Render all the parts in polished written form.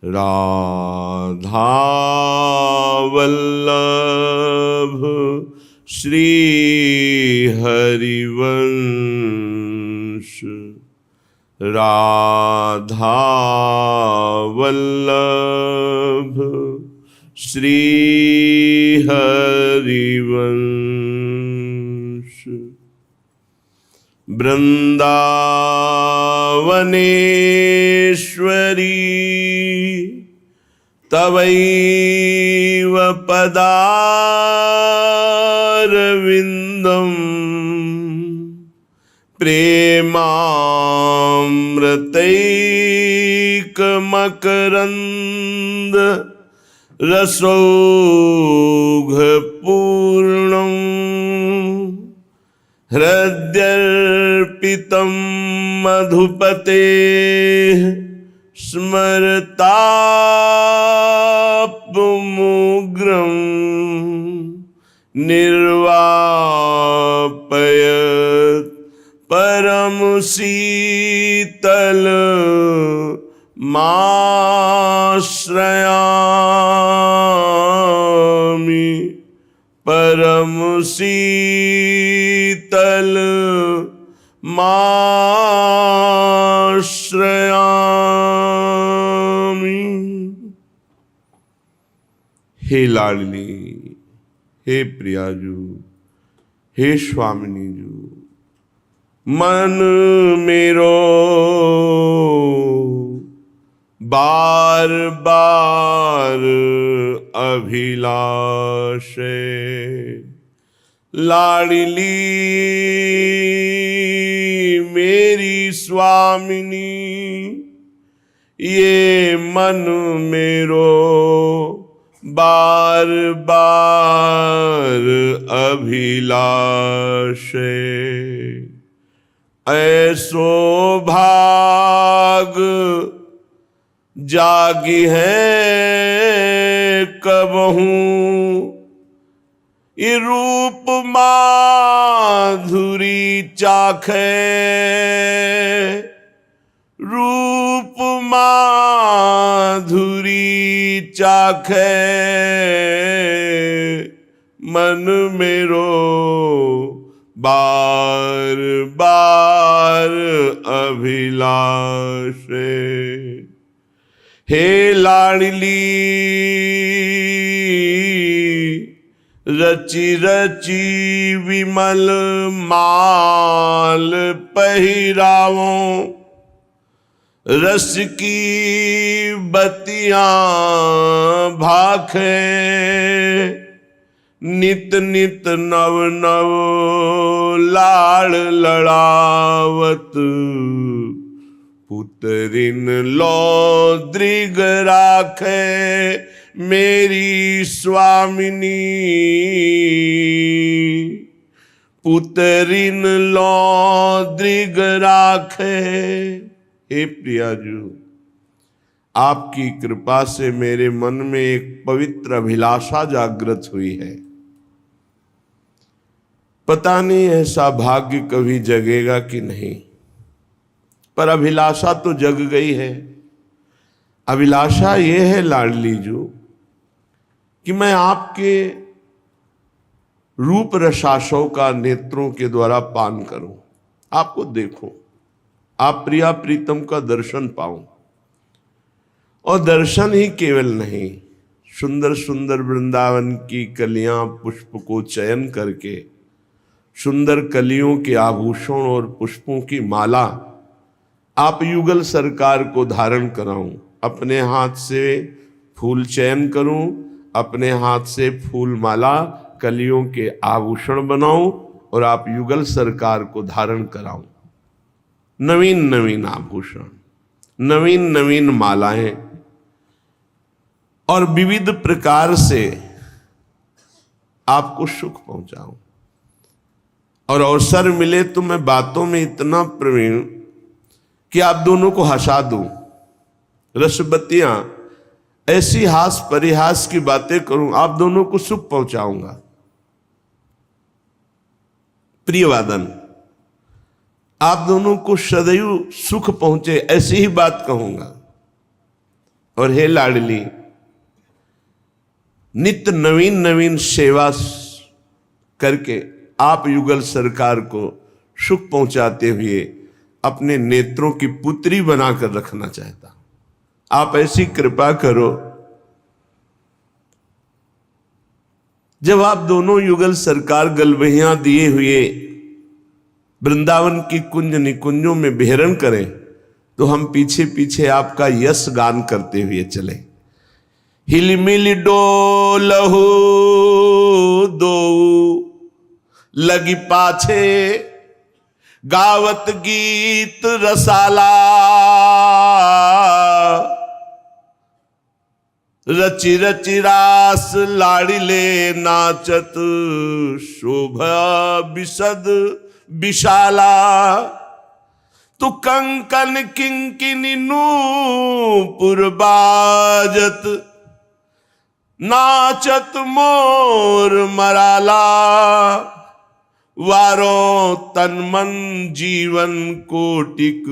राधा वल्लभ श्री हरिवंश, राधा वल्लभ श्री हरिवंश। वृंदावनेश्वरी तवैव पदारविन्दम् प्रेमामृतैकमकरन्द रसौघपूर्णम् हृद्यर्पितं मधुपतेः स्मरतापमुग्रं निर्वापयत् परम शीतल माश्रयामि, परम शीतल माश्रयामि। हे लाडली, हे प्रियाजू, हे स्वामिनी जू, मन मेरो बार बार अभिलाष, लाडली मेरी स्वामिनी, ये मन मेरो बार बार अभिलाष। ऐसो भाग जागी है कबहूँ, ये रूप माधुरी चाखे, रूप माधुरी चाखे, मन मेरो बार बार अभिलाष। हे लाडली रची रची विमल माल पहिरावों, रस की बत्तियां भाखे, नित नित नव नव लाड़ लड़ावत, पुतरिन लो दृग राखे मेरी स्वामिनी, पुतरिन लो दृग राखे। हे प्रियाजू, आपकी कृपा से मेरे मन में एक पवित्र अभिलाषा जागृत हुई है। पता नहीं ऐसा भाग्य कभी जगेगा कि नहीं, पर अभिलाषा तो जग गई है। अभिलाषा ये है लाडली जो कि मैं आपके रूप रसाशव का नेत्रों के द्वारा पान करूं, आपको देखूं, आप प्रिया प्रीतम का दर्शन पाऊं। और दर्शन ही केवल नहीं, सुंदर सुंदर वृंदावन की कलियां पुष्प को चयन करके सुंदर कलियों के आभूषण और पुष्पों की माला आप युगल सरकार को धारण कराऊं, अपने हाथ से फूल चयन करूं, अपने हाथ से फूल माला कलियों के आभूषण बनाऊं और आप युगल सरकार को धारण कराऊं। नवीन नवीन आभूषण, नवीन नवीन मालाएं और विविध प्रकार से आपको सुख पहुंचाऊं। और अवसर मिले तो मैं बातों में इतना प्रवीण कि आप दोनों को हंसा दूं, रसबत्तियां ऐसी हास परिहास की बातें करूं, आप दोनों को सुख पहुंचाऊंगा। प्रियवादन, आप दोनों को सदैव सुख पहुंचे ऐसी ही बात कहूंगा। और हे लाडली, नित्य नवीन नवीन सेवा करके आप युगल सरकार को सुख पहुंचाते हुए अपने नेत्रों की पुत्री बनाकर रखना चाहता। आप ऐसी कृपा करो, जब आप दोनों युगल सरकार गलबहियां दिए हुए वृंदावन की कुंज निकुंजों में विहरण करें, तो हम पीछे पीछे आपका यश गान करते हुए चले। हिलमिल डोलहु दो लगी पाछे, गावत गीत रसाला, रचि रचि रास लाड़िले नाचत, शोभा विशद विशाला। तू कंकन किंकिनी नूपुर बाजत, नाचत मोर मराला। वारों तन मन जीवन कोटिक,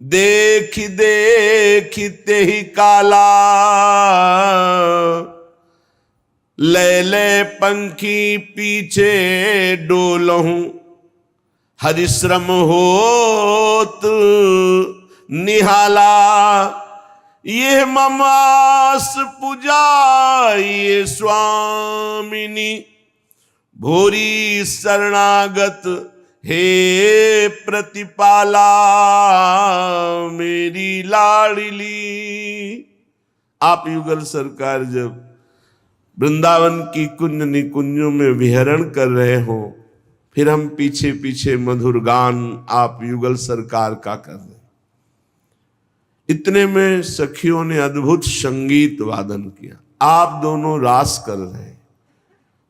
देख देख ते ही काला। ले ले पंखी पीछे डोलहूं, हरिश्रम होत निहाला। ये ममास पूजा ये स्वामिनी, भोरी शरणागत हे प्रतिपाला। मेरी लाडली, आप युगल सरकार जब वृंदावन की कुंज निकुंजों में विहरण कर रहे हो, फिर हम पीछे पीछे मधुर गान आप युगल सरकार का कर रहे। इतने में सखियों ने अद्भुत संगीत वादन किया। आप दोनों रास कर रहे हैं,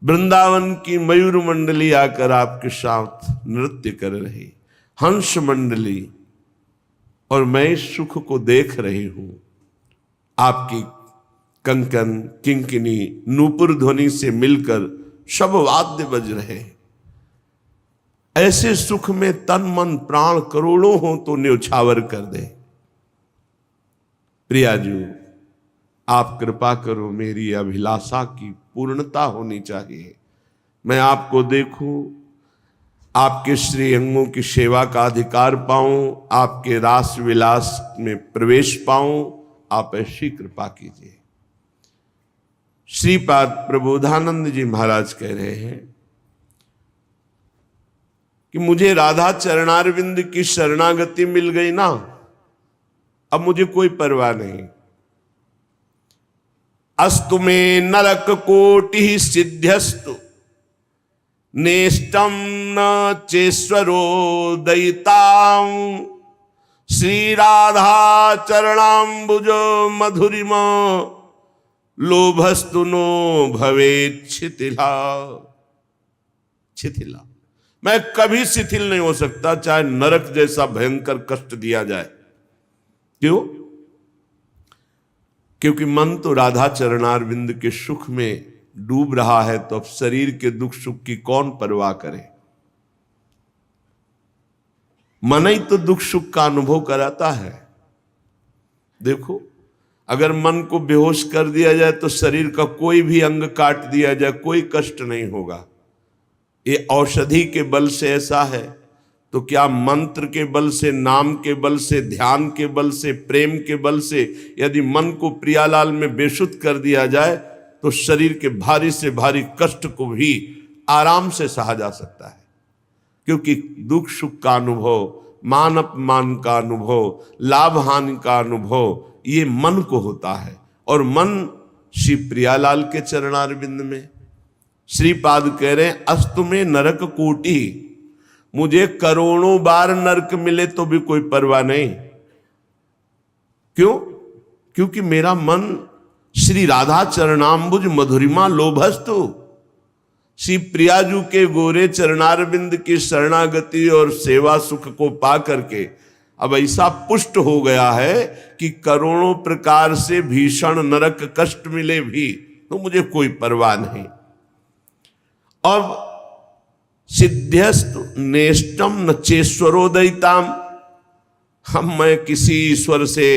वृंदावन की मयूर मंडली आकर आपके साथ नृत्य कर रही, हंस मंडली, और मैं इस सुख को देख रही हूं। आपकी कंकन किंकिनी नूपुर ध्वनि से मिलकर सब वाद्य बज रहे हैं। ऐसे सुख में तन मन प्राण करोड़ों हो तो न्यौछावर कर दे। प्रियाजू, आप कृपा करो, मेरी अभिलाषा की पूर्णता होनी चाहिए। मैं आपको देखूं, आपके श्री अंगों की सेवा का अधिकार पाऊं, आपके रास विलास में प्रवेश पाऊं। आप ऐसी कृपा कीजिए। श्रीपाद प्रबोधानंद जी महाराज कह रहे हैं कि मुझे राधा चरणारविंद की शरणागति मिल गई ना, अब मुझे कोई परवाह नहीं। अस्तु में नरक कोटि सिद्ध्यस्तु, नेष्टम न चेश्वरो दयितां। श्री राधा चरणाम्बुज मधुरिमा, लोभस्तु नो भवेत् शिथिला। शिथिला, मैं कभी शिथिल नहीं हो सकता, चाहे नरक जैसा भयंकर कष्ट दिया जाए। क्यों? क्योंकि मन तो राधा चरणारविंद के सुख में डूब रहा है, तो अब शरीर के दुख सुख की कौन परवाह करे। मन ही तो दुख सुख का अनुभव कराता है। देखो, अगर मन को बेहोश कर दिया जाए तो शरीर का कोई भी अंग काट दिया जाए, कोई कष्ट नहीं होगा। ये औषधि के बल से ऐसा है, तो क्या मंत्र के बल से, नाम के बल से, ध्यान के बल से, प्रेम के बल से यदि मन को प्रियालाल में बेसुध कर दिया जाए, तो शरीर के भारी से भारी कष्ट को भी आराम से सहा जा सकता है। क्योंकि दुख सुख का अनुभव, मान अपमान का अनुभव, लाभ हानि का अनुभव ये मन को होता है। और मन श्री प्रियालाल के चरणारविंद में। श्रीपाद कह रहे हैं, अस्तु में नरक कोटि, मुझे करोड़ों बार नरक मिले तो भी कोई परवाह नहीं। क्यों? क्योंकि मेरा मन श्री राधा चरणाम्बुज मधुरिमा लोभस्तु, श्री प्रियाजू के गोरे चरणारविंद की शरणागति और सेवा सुख को पा करके अब ऐसा पुष्ट हो गया है कि करोड़ों प्रकार से भीषण नरक कष्ट मिले भी तो मुझे कोई परवाह नहीं। अब सिद्ध्यस्तु नेष्टम न चेश्वरो दयिताम, हम मैं किसी ईश्वर से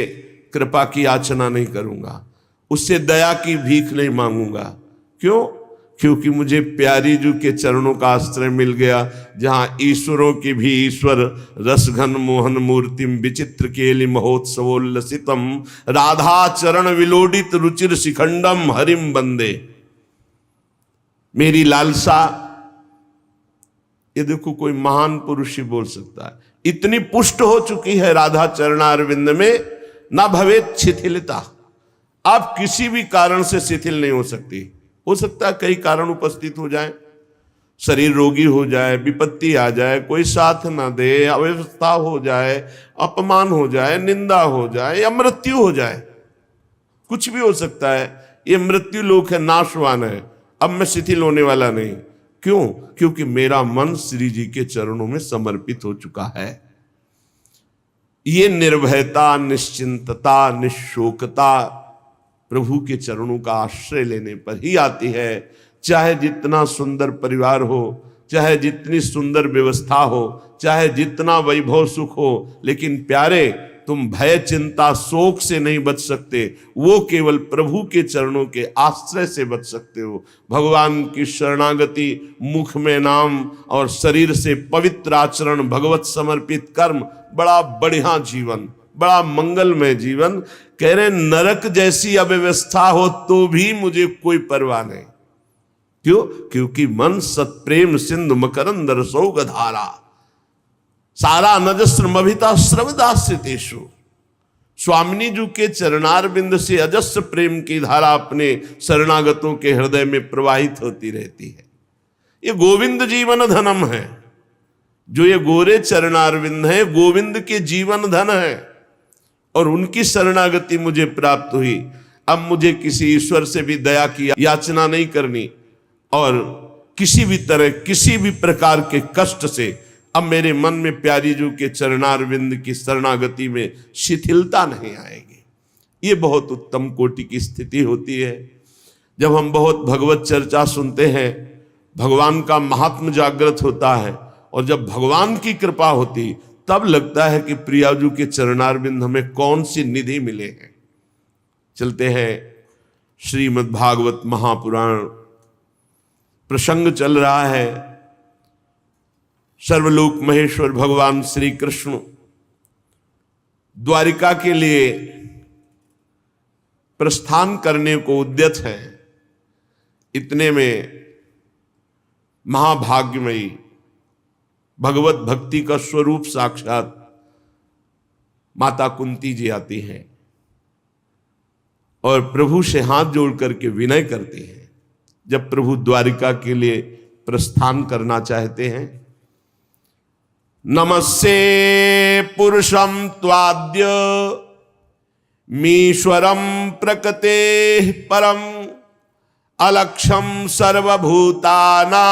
कृपा की याचना नहीं करूंगा, उससे दया की भीख नहीं मांगूंगा। क्यों? क्योंकि मुझे प्यारी जू के चरणों का आश्रय मिल गया, जहां ईश्वरों की भी ईश्वर रसघन मोहन मूर्तिम विचित्र केलि महोत्सवोल्लसितम राधा चरण विलोडित रुचिर शिखंडम हरिम बंदे। मेरी लालसा, ये देखो कोई महान पुरुष ही बोल सकता है, इतनी पुष्ट हो चुकी है राधा चरणारविंद में, ना भवेत शिथिलता। आप किसी भी कारण से शिथिल नहीं हो सकती। हो सकता है कई कारण उपस्थित हो जाए, शरीर रोगी हो जाए, विपत्ति आ जाए, कोई साथ ना दे, अव्यवस्था हो जाए, अपमान हो जाए, निंदा हो जाए या मृत्यु हो जाए, कुछ भी हो सकता है। ये मृत्यु लोक है, नाशवान है, अब मैं शिथिल होने वाला नहीं। क्यों? क्योंकि मेरा मन श्री जी के चरणों में समर्पित हो चुका है। ये निर्भयता, निश्चिंतता, निशोकता प्रभु के चरणों का आश्रय लेने पर ही आती है। चाहे जितना सुंदर परिवार हो, चाहे जितनी सुंदर व्यवस्था हो, चाहे जितना वैभव सुख हो, लेकिन प्यारे तुम भय, चिंता, शोक से नहीं बच सकते। वो केवल प्रभु के चरणों के आश्रय से बच सकते हो। भगवान की शरणागति, मुख में नाम और शरीर से पवित्र आचरण, भगवत समर्पित कर्म, बड़ा बढ़िया जीवन, बड़ा मंगलमय जीवन। कह रहे नरक जैसी अव्यवस्था हो तो भी मुझे कोई परवाह नहीं। क्यों? क्योंकि मन सत्प्रेम सिंधु मकरंद रसोग धारा सारा नजस्रमभिता श्रवदास्यतेषु। स्वामिनी जी के चरणार बिंद से अजस्र प्रेम की धारा अपने शरणागतों के हृदय में प्रवाहित होती रहती है। ये गोविंद जीवन धनम है। जो ये गोरे चरणारविंद है, गोविंद के जीवन धन है, और उनकी शरणागति मुझे प्राप्त हुई। अब मुझे किसी ईश्वर से भी दया की याचना नहीं करनी, और किसी भी तरह, किसी भी प्रकार के कष्ट से अब मेरे मन में प्यारी जू के चरणारविंद की शरणागति में शिथिलता नहीं आएगी। ये बहुत उत्तम कोटि की स्थिति होती है। जब हम बहुत भगवत चर्चा सुनते हैं, भगवान का महात्म जागृत होता है, और जब भगवान की कृपा होती, तब लगता है कि प्रियाजू के चरणारविंद हमें कौन सी निधि मिले हैं। चलते हैं, श्रीमद् भागवत महापुराण प्रसंग चल रहा है। सर्वलोक महेश्वर भगवान श्री कृष्ण द्वारिका के लिए प्रस्थान करने को उद्यत हैं। इतने में महाभाग्यमयी भगवत भक्ति का स्वरूप साक्षात माता कुंती जी आती हैं और प्रभु से हाथ जोड़ करके विनय करती हैं। जब प्रभु द्वारिका के लिए प्रस्थान करना चाहते हैं, नमस्ते पुरुषम त्वाद्य मीश्वरम प्रकृते परम अलक्षम सर्वभूताना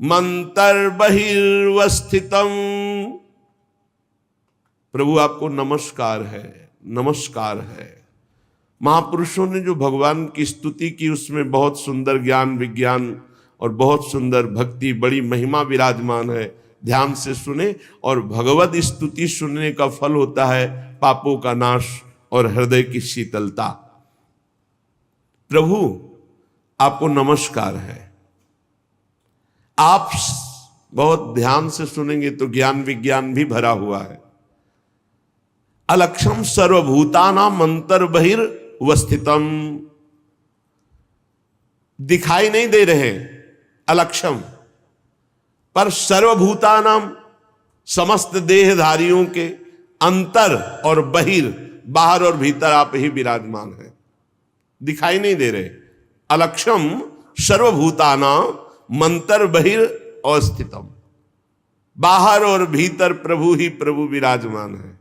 मंतर बहिर्वस्थितम। प्रभु आपको नमस्कार है, नमस्कार है। महापुरुषों ने जो भगवान की स्तुति की, उसमें बहुत सुंदर ज्ञान विज्ञान और बहुत सुंदर भक्ति, बड़ी महिमा विराजमान है। ध्यान से सुने, और भगवत स्तुति सुनने का फल होता है पापों का नाश और हृदय की शीतलता। प्रभु आपको नमस्कार है। आप बहुत ध्यान से सुनेंगे तो ज्ञान विज्ञान भी भरा हुआ है। अलक्षम सर्वभूतानाम अंतर बहिर्वस्थितम, दिखाई नहीं दे रहे अलक्षम, पर सर्वभूतानाम समस्त देहधारियों के अंतर और बहिर, बाहर और भीतर आप ही विराजमान हैं, दिखाई नहीं दे रहे। अलक्षम सर्वभूतानाम मंतर बहिर अवस्थितम, बाहर और भीतर प्रभु ही प्रभु विराजमान है।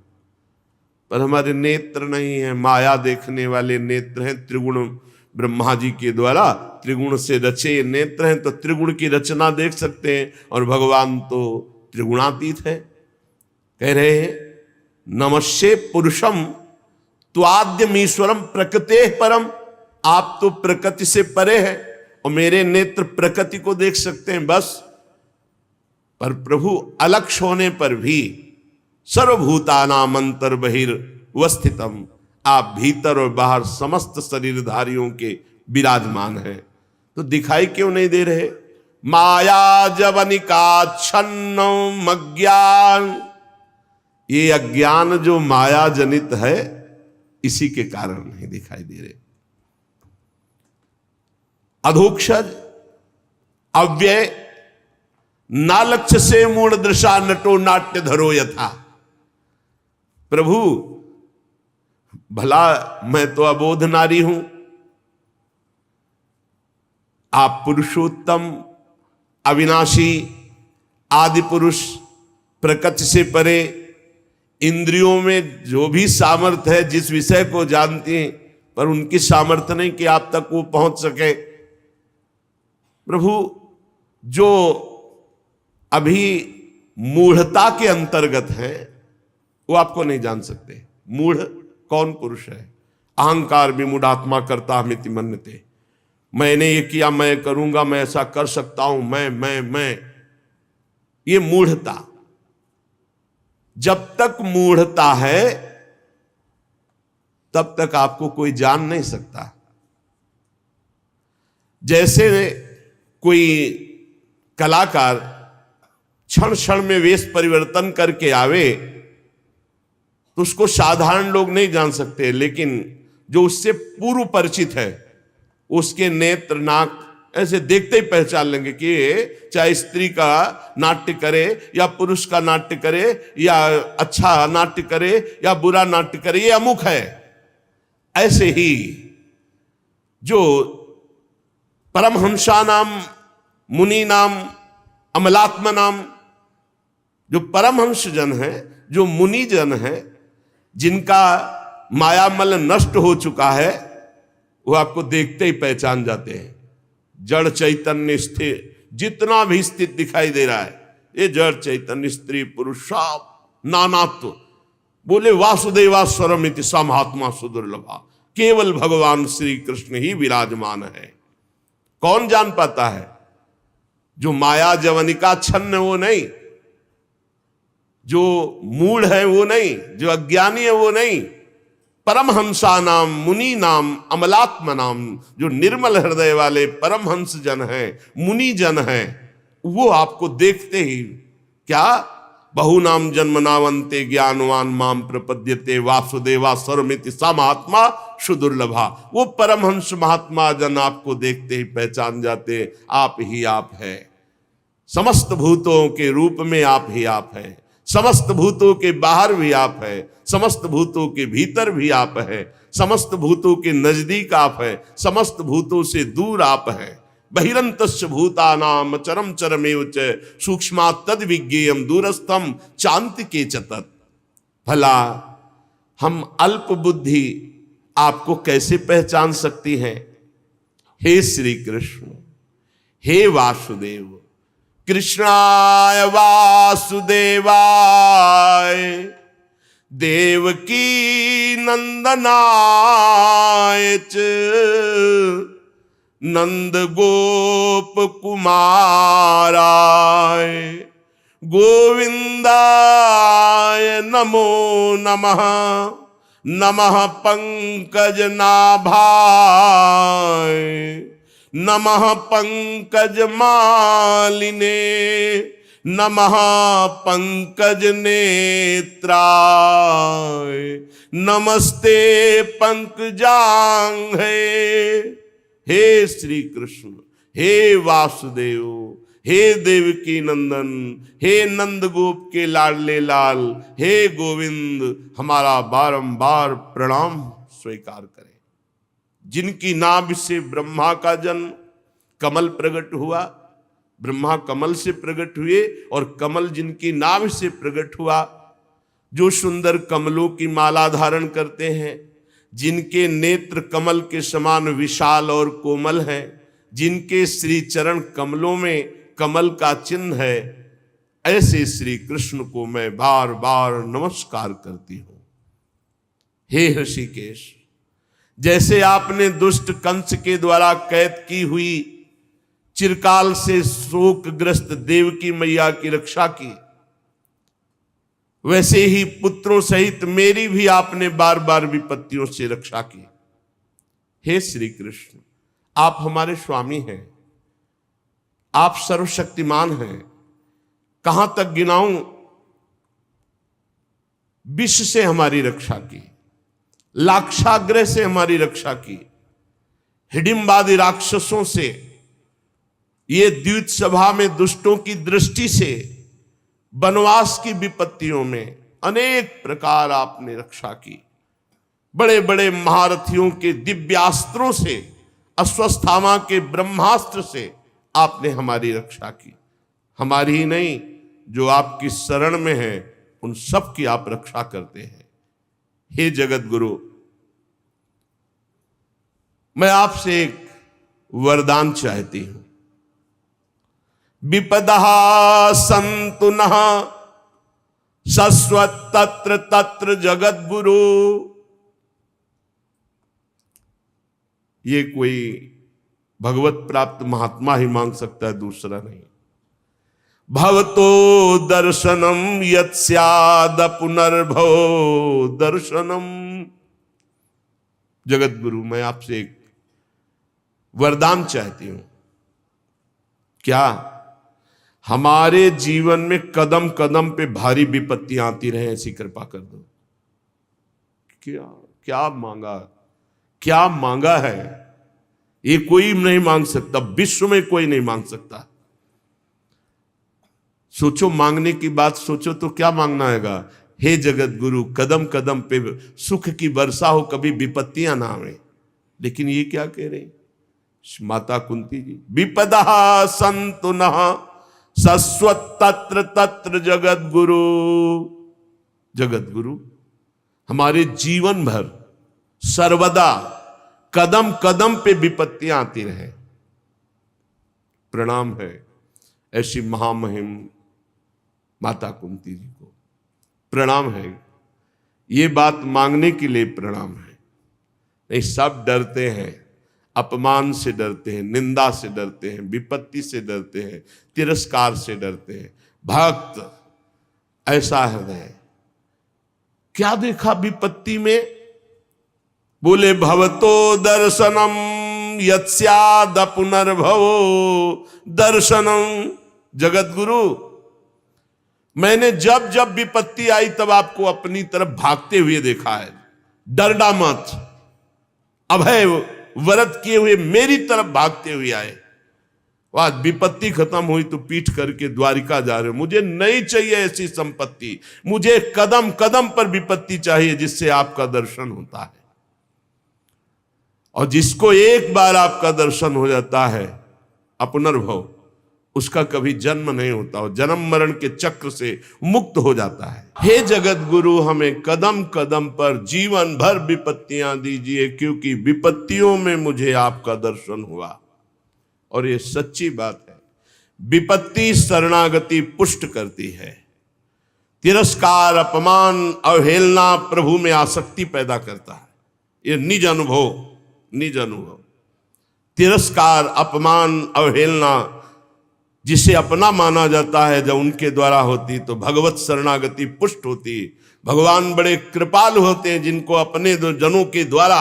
पर हमारे नेत्र नहीं है, माया देखने वाले नेत्र हैं। त्रिगुण ब्रह्मा जी के द्वारा त्रिगुण से रचे नेत्र हैं, तो त्रिगुण की रचना देख सकते हैं, और भगवान तो त्रिगुणातीत है। कह रहे हैं नमस्ते पुरुषम त्वाद्यमीश्वरम प्रकृते परम, आप तो प्रकृति से परे हैं और मेरे नेत्र प्रकृति को देख सकते हैं बस। पर प्रभु अलक्ष होने पर भी सर्वभूतानाम अंतर बहिर्वस्थितम, आप भीतर और बाहर समस्त शरीरधारियों के विराजमान हैं, तो दिखाई क्यों नहीं दे रहे? माया जवनिका छन्नम अज्ञान, ये अज्ञान जो माया जनित है इसी के कारण नहीं दिखाई दे रहे। अधोक्षज अव्यय नालक्ष्य से मूढ़ दृशा नटो नाट्य धरो यथा। प्रभु भला मैं तो अबोध नारी हूं, आप पुरुषोत्तम अविनाशी आदि पुरुष प्रकृति से परे, इंद्रियों में जो भी सामर्थ्य है जिस विषय को जानती हैं, पर उनकी सामर्थ्य नहीं कि आप तक वो पहुंच सके। प्रभु जो अभी मूढ़ता के अंतर्गत है वो आपको नहीं जान सकते। मूढ़ कौन पुरुष है? अहंकार विमूढ़ात्मा करता मिति मन्यते, मैंने ये किया, मैं करूंगा, मैं ऐसा कर सकता हूं, मैं, ये मूढ़ता। जब तक मूढ़ता है तब तक आपको कोई जान नहीं सकता। जैसे कोई कलाकार क्षण क्षण में वेश परिवर्तन करके आवे तो उसको साधारण लोग नहीं जान सकते, लेकिन जो उससे पूर्व परिचित है उसके नेत्र नाक ऐसे देखते ही पहचान लेंगे कि ये चाहे स्त्री का नाट्य करे या पुरुष का नाट्य करे या अच्छा नाट्य करे या बुरा नाट्य करे, ये अमुक है। ऐसे ही जो परमहंसा नाम मुनि नाम अमलात्मा नाम, जो परमहंस जन है, जो मुनि जन है, जिनका मायामल नष्ट हो चुका है, वो आपको देखते ही पहचान जाते हैं। जड़ चैतन्य स्थिर जितना भी स्थित दिखाई दे रहा है, ये जड़ चैतन्य स्त्री पुरुष सब नानात्व। बोले वासुदेवा स्वरमिति स महात्मा सुदुर्लभा, केवल भगवान श्री कृष्ण ही विराजमान है। कौन जान पाता है? जो माया जवनिका छन्न वो नहीं, जो मूढ़ है वो नहीं, जो अज्ञानी है वो नहीं, परमहंसा नाम मुनि नाम अमलात्मा नाम, जो निर्मल हृदय वाले परमहंस जन हैं, मुनि जन हैं, वो आपको देखते ही क्या बहु नाम जन्मनावंते ज्ञानवान माम प्रपद्यते वासुदेवा सर्वमिति सा महात्मा सुदुर्लभा। वो परमहंस महात्मा जन आपको देखते ही पहचान जाते, आप ही आप है। समस्त भूतों के रूप में आप ही आप है, समस्त भूतों के बाहर भी आप है, समस्त भूतों के भीतर भी आप है, समस्त भूतों के नजदीक आप है, समस्त भूतों से दूर आप है। बहिरंतस्य भूतानाम चरम चरमेव च सूक्ष्मात् तद विज्ञेयम दूरस्थम चान्तिके च तत्। भला हम अल्प बुद्धि आपको कैसे पहचान सकती हैं? हे श्री कृष्ण, हे वासुदेव, कृष्णाय वासुदेवाय देवकी नंदनाय च नंद गोप कुमाराय गोविंदाय नमो नमः। नमः पंकज नाभाय नमः पंकज मालिने नमः पंकज नेत्राय नमस्ते पंकजांघ्रे। हे श्री कृष्ण, हे वासुदेव, हे देवकी नंदन, हे नंद गोप के लाडले लाल, हे गोविंद, हमारा बारंबार प्रणाम स्वीकार करें। जिनकी नाभि से ब्रह्मा का जन्म, कमल प्रकट हुआ, ब्रह्मा कमल से प्रकट हुए और कमल जिनकी नाभि से प्रकट हुआ, जो सुंदर कमलों की माला धारण करते हैं, जिनके नेत्र कमल के समान विशाल और कोमल हैं, जिनके श्री चरण कमलों में कमल का चिन्ह है, ऐसे श्री कृष्ण को मैं बार बार नमस्कार करती हूं। हे ऋषिकेश, जैसे आपने दुष्ट कंस के द्वारा कैद की हुई चिरकाल से शोकग्रस्त देवकी मैया की रक्षा की, वैसे ही पुत्रों सहित मेरी भी आपने बार बार विपत्तियों से रक्षा की। हे श्री कृष्ण, आप हमारे स्वामी हैं, आप सर्वशक्तिमान हैं। कहां तक गिनाऊं? विष से हमारी रक्षा की, लाक्षाग्रह से हमारी रक्षा की, हिडिंबादि राक्षसों से, ये द्यूत सभा में दुष्टों की दृष्टि से, वनवास की विपत्तियों में अनेक प्रकार आपने रक्षा की। बड़े बड़े महारथियों के दिव्यास्त्रों से, अश्वत्थामा के ब्रह्मास्त्र से आपने हमारी रक्षा की। हमारी ही नहीं, जो आपकी शरण में है उन सब की आप रक्षा करते हैं। हे जगत गुरु, मैं आपसे एक वरदान चाहती हूं। विपदा संतु नः शश्वत तत्र तत्र जगत गुरु। ये कोई भगवत प्राप्त महात्मा ही मांग सकता है, दूसरा नहीं। भवतो दर्शनम यत् स्याद पुनर्भवो दर्शनम। जगत गुरु, मैं आपसे एक वरदान चाहती हूं। क्या? हमारे जीवन में कदम कदम पे भारी विपत्तियां आती रहे, ऐसी कृपा कर दो। क्या क्या मांगा, क्या मांगा है? ये कोई नहीं मांग सकता, विश्व में कोई नहीं मांग सकता। सोचो, मांगने की बात सोचो तो क्या मांगना हैगा? हे जगत गुरु, कदम कदम पे सुख की वर्षा हो, कभी विपत्तियां ना आवे। लेकिन ये क्या कह रहे माता कुंती जी? विपदा संतु नः शश्वत तत्र तत्र जगत गुरु। जगत गुरु, हमारे जीवन भर सर्वदा कदम कदम पे विपत्तियां आती रहे। प्रणाम है ऐसी महामहिम माता कुंती जी को, प्रणाम है। ये बात मांगने के लिए प्रणाम है। नहीं, सब डरते हैं, अपमान से डरते हैं, निंदा से डरते हैं, विपत्ति से डरते हैं, तिरस्कार से डरते हैं। भक्त ऐसा हृदय, क्या देखा विपत्ति में? बोले भवतो दर्शनम यत् स्याद पुनर्भवो दर्शनम। जगत गुरु, मैंने जब जब विपत्ति आई तब आपको अपनी तरफ भागते हुए देखा है। डरना मत, अभय व्रत किए हुए मेरी तरफ भागते हुए आए। आज विपत्ति खत्म हुई तो पीठ करके द्वारिका जा रहे हो। मुझे नहीं चाहिए ऐसी संपत्ति, मुझे कदम कदम पर विपत्ति चाहिए जिससे आपका दर्शन होता है। और जिसको एक बार आपका दर्शन हो जाता है, अपनर्भव, उसका कभी जन्म नहीं होता, और जन्म मरण के चक्र से मुक्त हो जाता है। हे जगत गुरु, हमें कदम कदम पर जीवन भर विपत्तियां दीजिए, क्योंकि विपत्तियों में मुझे आपका दर्शन हुआ। और ये सच्ची बात है। विपत्ति शरणागति पुष्ट करती है। तिरस्कार, अपमान, अवहेलना प्रभु में आसक्ति पैदा करता है। ये निज अनुभव, निज अनुभव। तिरस्कार, अपमान, अवहेलना जिसे अपना माना जाता है, जब उनके द्वारा होती तो भगवत शरणागति पुष्ट होती। भगवान बड़े कृपालु होते हैं, जिनको अपने जनों के द्वारा,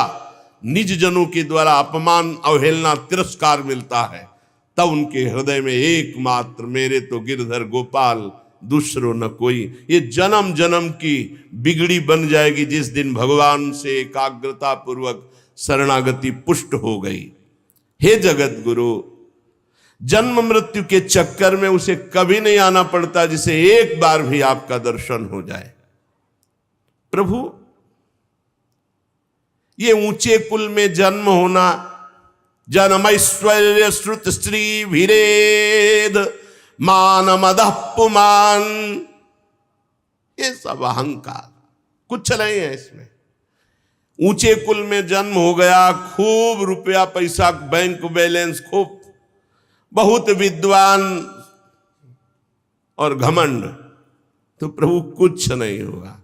निज जनों के द्वारा अपमान, अवहेलना, तिरस्कार मिलता है, तब उनके हृदय में एकमात्र मेरे तो गिरधर गोपाल, दूसरो न कोई। ये जन्म जन्म की बिगड़ी बन जाएगी जिस दिन भगवान से एकाग्रता पूर्वक शरणागति पुष्ट हो गई। हे जगत गुरु, जन्म मृत्यु के चक्कर में उसे कभी नहीं आना पड़ता जिसे एक बार भी आपका दर्शन हो जाए। प्रभु, ये ऊंचे कुल में जन्म होना, जन्मैश्वर्य श्रुत स्त्री वीरेद मान मदः पुमान, ये सब अहंकार, कुछ नहीं है इसमें। ऊंचे कुल में जन्म हो गया, खूब रुपया पैसा, बैंक बैलेंस, खूब बहुत विद्वान और घमंड, तो प्रभु कुछ नहीं होगा,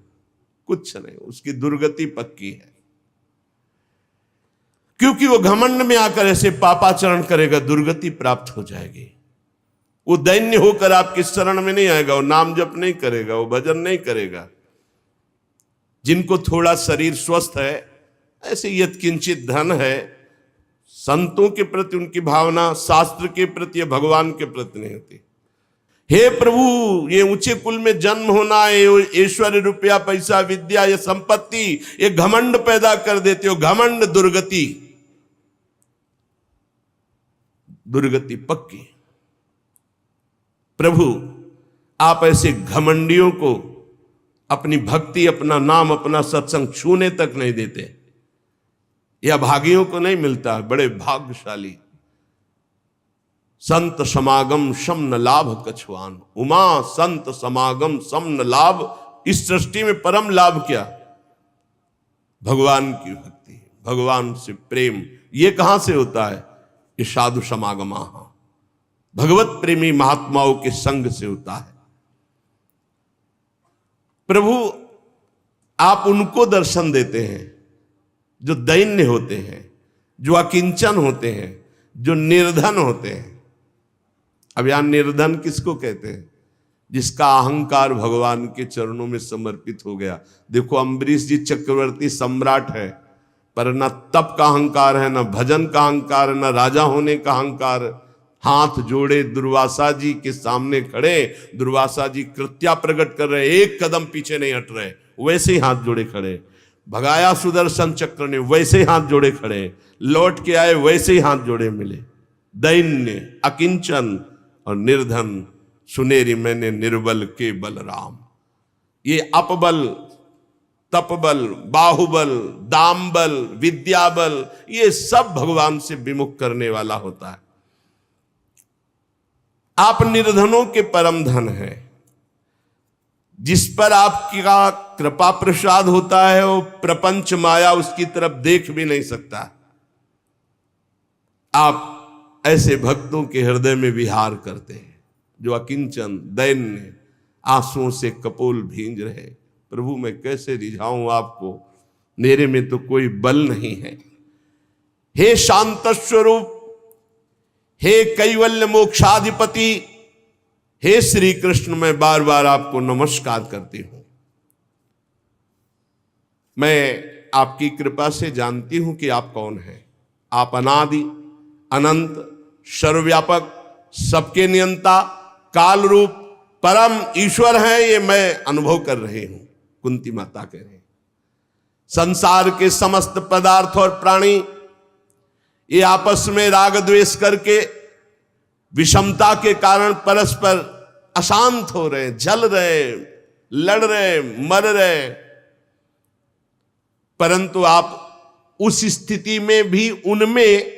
कुछ नहीं। उसकी दुर्गति पक्की है, क्योंकि वो घमंड में आकर ऐसे पापाचरण करेगा, दुर्गति प्राप्त हो जाएगी। वो दैन्य होकर आपके शरण में नहीं आएगा, वो नाम जप नहीं करेगा, वो भजन नहीं करेगा। जिनको थोड़ा शरीर स्वस्थ है, ऐसे यत्किंचित धन है, संतों के प्रति उनकी भावना शास्त्र के प्रति या भगवान के प्रति नहीं होती। हे प्रभु, ये ऊंचे कुल में जन्म होना, ये ऐश्वर्य, रुपया, पैसा, विद्या, ये संपत्ति, ये घमंड पैदा कर देते हो। घमंड दुर्गति, दुर्गति पक्की। प्रभु, आप ऐसे घमंडियों को अपनी भक्ति, अपना नाम, अपना सत्संग छूने तक नहीं देते। यह भागियों को नहीं मिलता, बड़े भाग्यशाली। संत समागम सम न लाभ कछुआन, उमा संत समागम सम न लाभ। इस सृष्टि में परम लाभ क्या? भगवान की भक्ति, भगवान से प्रेम। ये कहां से होता है? ये साधु समागमा, भगवत प्रेमी महात्माओं के संग से होता है। प्रभु, आप उनको दर्शन देते हैं जो दैन्य होते हैं, जो अकिंचन होते हैं, जो निर्धन होते हैं। अब यहां निर्धन किसको कहते हैं? जिसका अहंकार भगवान के चरणों में समर्पित हो गया। देखो, अम्बरीश जी चक्रवर्ती सम्राट है, पर न तप का अहंकार है, न भजन का अहंकार है, न राजा होने का अहंकार। हाथ जोड़े दुर्वासा जी के सामने खड़े, दुर्वासा जी कृत्या प्रकट कर रहे, एक कदम पीछे नहीं हट रहे, वैसे ही हाथ जोड़े खड़े। भगाया सुदर्शन चक्र ने, वैसे ही हाथ जोड़े खड़े। लौट के आए, वैसे ही हाथ जोड़े मिले। दैन्य, अकिंचन और निर्धन, सुनेरी मैंने निर्बल के बलराम। ये अपबल, तपबल, बाहुबल, दामबल, विद्याबल, ये सब भगवान से विमुख करने वाला होता है। आप निर्धनों के परम धन हैं। जिस पर आपका कृपा प्रसाद होता है, वो प्रपंच माया उसकी तरफ देख भी नहीं सकता। आप ऐसे भक्तों के हृदय में विहार करते हैं जो अकिंचन, दैन्य, आंसुओं से कपोल भींज रहे। प्रभु, मैं कैसे रिझाऊं आपको, मेरे में तो कोई बल नहीं है। हे शांत स्वरूप, हे कैवल्य मोक्षाधिपति, हे श्री कृष्ण, मैं बार बार आपको नमस्कार करती हूं। मैं आपकी कृपा से जानती हूं कि आप कौन हैं। आप अनादि, अनंत, सर्वव्यापक, सबके नियंता, काल रूप, परम ईश्वर हैं। ये मैं अनुभव कर रही हूं। कुंती माता कह रहे हैं, संसार के समस्त पदार्थ और प्राणी ये आपस में राग द्वेष करके विषमता के कारण परस्पर अशांत हो रहे, जल रहे, लड़ रहे, मर रहे। परंतु आप उस स्थिति में भी उनमें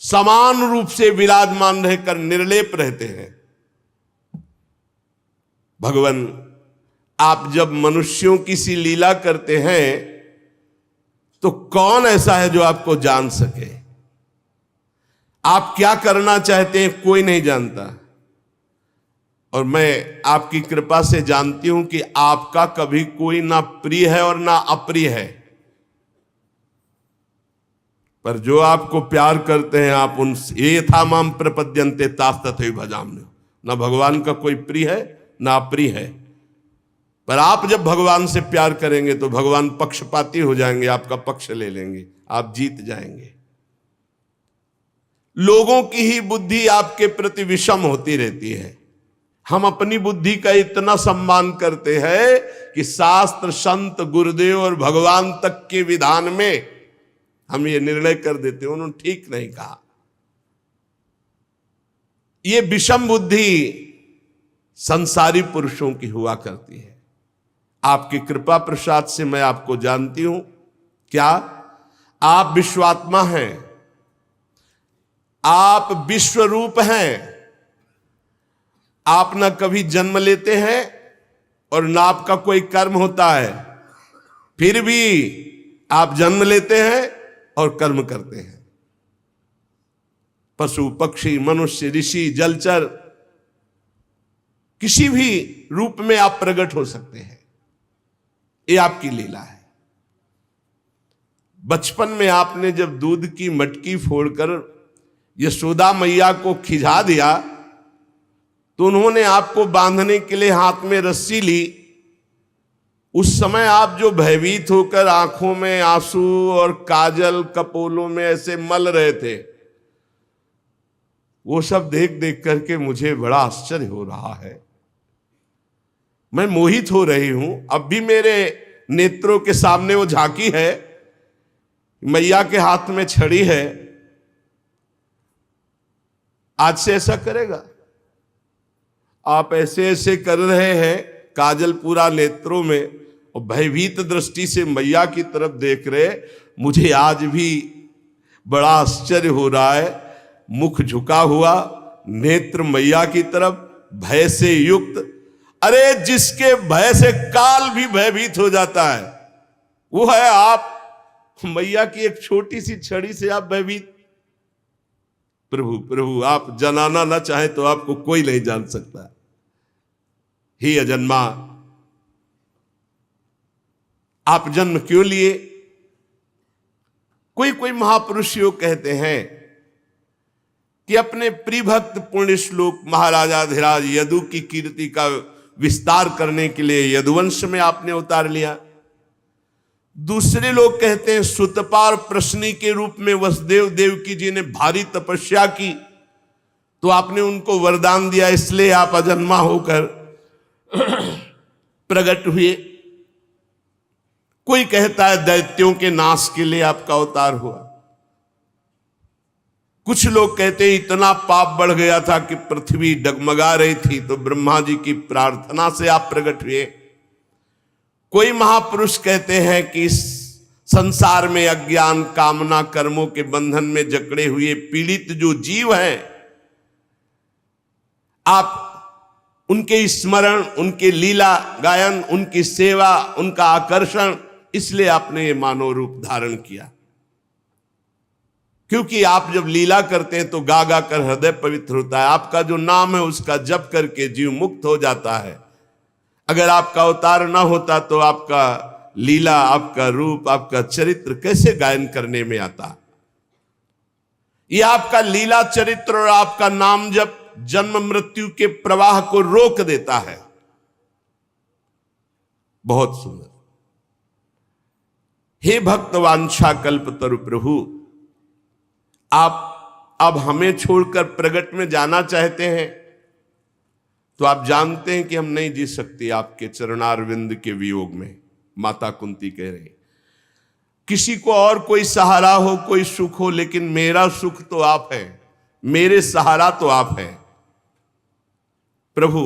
समान रूप से विराजमान रहकर निर्लेप रहते हैं। भगवान, आप जब मनुष्यों की सी लीला करते हैं तो कौन ऐसा है जो आपको जान सके? आप क्या करना चाहते हैं कोई नहीं जानता। और मैं आपकी कृपा से जानती हूं कि आपका कभी कोई ना प्रिय है और ना अप्रिय है। पर जो आपको प्यार करते हैं, आप उनसे ये था माम प्रपद्यन्ते तास तथैव भजाम्यहम्। ना भगवान का कोई प्रिय है ना अप्रिय है। पर आप जब भगवान से प्यार करेंगे तो भगवान पक्षपाती हो जाएंगे, आपका पक्ष ले लेंगे, आप जीत जाएंगे। लोगों की ही बुद्धि आपके प्रति विषम होती रहती है। हम अपनी बुद्धि का इतना सम्मान करते हैं कि शास्त्र, संत, गुरुदेव और भगवान तक के विधान में हम ये निर्णय कर देते हैं उन्होंने ठीक नहीं कहा। ये विषम बुद्धि संसारी पुरुषों की हुआ करती है। आपकी कृपा प्रसाद से मैं आपको जानती हूं। क्या आप विश्वात्मा हैं? आप विश्व रूप हैं। आप ना कभी जन्म लेते हैं और ना आपका कोई कर्म होता है, फिर भी आप जन्म लेते हैं और कर्म करते हैं। पशु, पक्षी, मनुष्य, ऋषि, जलचर, किसी भी रूप में आप प्रकट हो सकते हैं। ये आपकी लीला है। बचपन में आपने जब दूध की मटकी फोड़कर यशोदा मैया को खिजा दिया तो उन्होंने आपको बांधने के लिए हाथ में रस्सी ली। उस समय आप जो भयभीत होकर आंखों में आंसू और काजल कपोलों में ऐसे मल रहे थे, वो सब देख देख करके मुझे बड़ा आश्चर्य हो रहा है। मैं मोहित हो रही हूं। अब भी मेरे नेत्रों के सामने वो झांकी है, मैया के हाथ में छड़ी है। आज से ऐसा करेगा? आप ऐसे ऐसे कर रहे हैं, काजल पूरा नेत्रों में, और भयभीत दृष्टि से मैया की तरफ देख रहे। मुझे आज भी बड़ा आश्चर्य हो रहा है। मुख झुका हुआ, नेत्र मैया की तरफ, भय से युक्त। अरे जिसके भय से काल भी भयभीत हो जाता है, वो है आप। मैया की एक छोटी सी छड़ी से आप भयभीत। प्रभु प्रभु, आप जनाना ना चाहे तो आपको कोई नहीं जान सकता। हे अजन्मा, आप जन्म क्यों लिए? कोई कोई महापुरुष योग कहते हैं कि अपने प्रिय भक्त पुण्य श्लोक महाराजाधिराज यदु की कीर्ति का विस्तार करने के लिए यदुवंश में आपने उतार लिया। दूसरे लोग कहते हैं सुतपार प्रश्नी के रूप में वसुदेव देवकी जी ने भारी तपस्या की, तो आपने उनको वरदान दिया, इसलिए आप अजन्मा होकर प्रकट हुए। कोई कहता है दैत्यों के नाश के लिए आपका अवतार हुआ। कुछ लोग कहते हैं इतना पाप बढ़ गया था कि पृथ्वी डगमगा रही थी, तो ब्रह्मा जी की प्रार्थना से आप प्रकट हुए। कोई महापुरुष कहते हैं कि इस संसार में अज्ञान कामना कर्मों के बंधन में जकड़े हुए पीड़ित जो जीव हैं, आप उनके स्मरण, उनके लीला गायन, उनकी सेवा, उनका आकर्षण, इसलिए आपने ये मानव रूप धारण किया। क्योंकि आप जब लीला करते हैं तो गा गा कर हृदय पवित्र होता है। आपका जो नाम है उसका जप करके जीव मुक्त हो जाता है। अगर आपका अवतार ना होता तो आपका लीला, आपका रूप, आपका चरित्र कैसे गायन करने में आता? ये आपका लीला चरित्र और आपका नाम जप जन्म मृत्यु के प्रवाह को रोक देता है। बहुत सुंदर। हे भक्त वांछा कल्पतरु प्रभु, आप अब हमें छोड़कर प्रगट में जाना चाहते हैं, तो आप जानते हैं कि हम नहीं जी सकते आपके चरणारविंद के वियोग में। माता कुंती कह रही, किसी को और कोई सहारा हो, कोई सुख हो, लेकिन मेरा सुख तो आप है, मेरे सहारा तो आप है। प्रभु,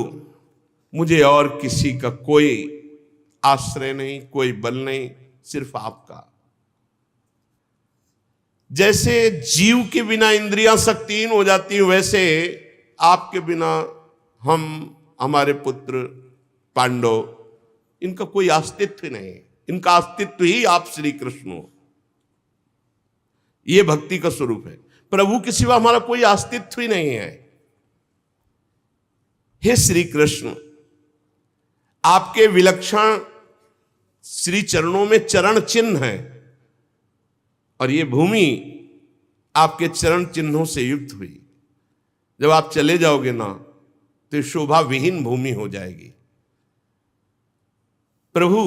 मुझे और किसी का कोई आश्रय नहीं, कोई बल नहीं, सिर्फ आपका। जैसे जीव के बिना इंद्रियां शक्तिहीन हो जाती हैं, वैसे आपके बिना हम, हमारे पुत्र पांडव, इनका कोई अस्तित्व नहीं। इनका अस्तित्व ही आप श्री कृष्ण हो। यह भक्ति का स्वरूप है। प्रभु के सिवा हमारा कोई अस्तित्व ही नहीं है। हे श्री कृष्ण, आपके विलक्षण श्री चरणों में चरण चिन्ह है, और ये भूमि आपके चरण चिन्हों से युक्त हुई। जब आप चले जाओगे ना, तो शोभा विहीन भूमि हो जाएगी। प्रभु,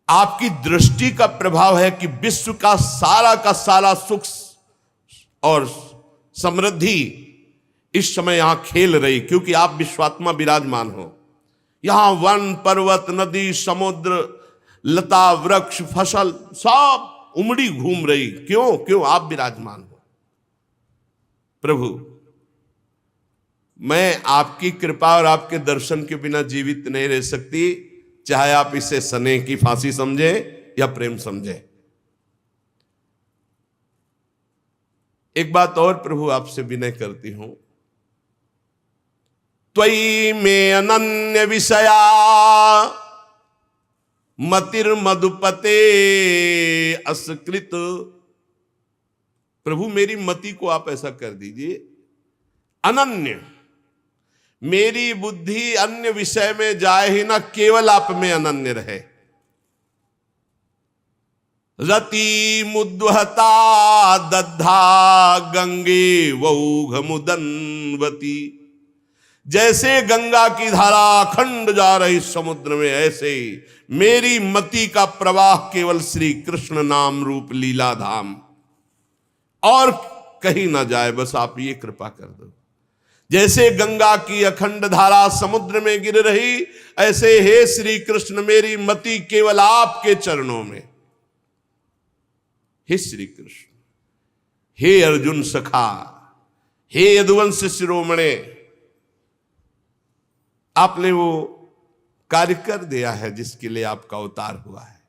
आपकी दृष्टि का प्रभाव है कि विश्व का सारा सुख और समृद्धि इस समय यहां खेल रही, क्योंकि आप विश्वात्मा विराजमान हो। यहां वन पर्वत नदी समुद्र लता वृक्ष फसल सब उमड़ी घूम रही। क्यों? आप विराजमान हो। प्रभु, मैं आपकी कृपा और आपके दर्शन के बिना जीवित नहीं रह सकती, चाहे आप इसे स्नेह की फांसी समझे या प्रेम समझे। एक बात और प्रभु आपसे विनय करती हूं, त्वयि में अनन्य विषया मतिर्मधुपते असकृत। प्रभु, मेरी मति को आप ऐसा कर दीजिए अनन्य, मेरी बुद्धि अन्य विषय में जाए ही ना, केवल आप में अनन्य रहे। रति मुद्वहता दद्धा गंगे वौघ मुदन्वती, जैसे गंगा की धारा अखंड जा रही समुद्र में, ऐसे ही मेरी मति का प्रवाह केवल श्री कृष्ण नाम रूप लीला धाम, और कहीं ना जाए, बस आप ये कृपा कर दो। जैसे गंगा की अखंड धारा समुद्र में गिर रही, ऐसे हे श्री कृष्ण मेरी मति केवल आपके चरणों में। हे श्री कृष्ण, हे अर्जुन सखा, हे यदुवंश शिरोमणे, आपने वो कार्य कर दिया है जिसके लिए आपका अवतार हुआ है।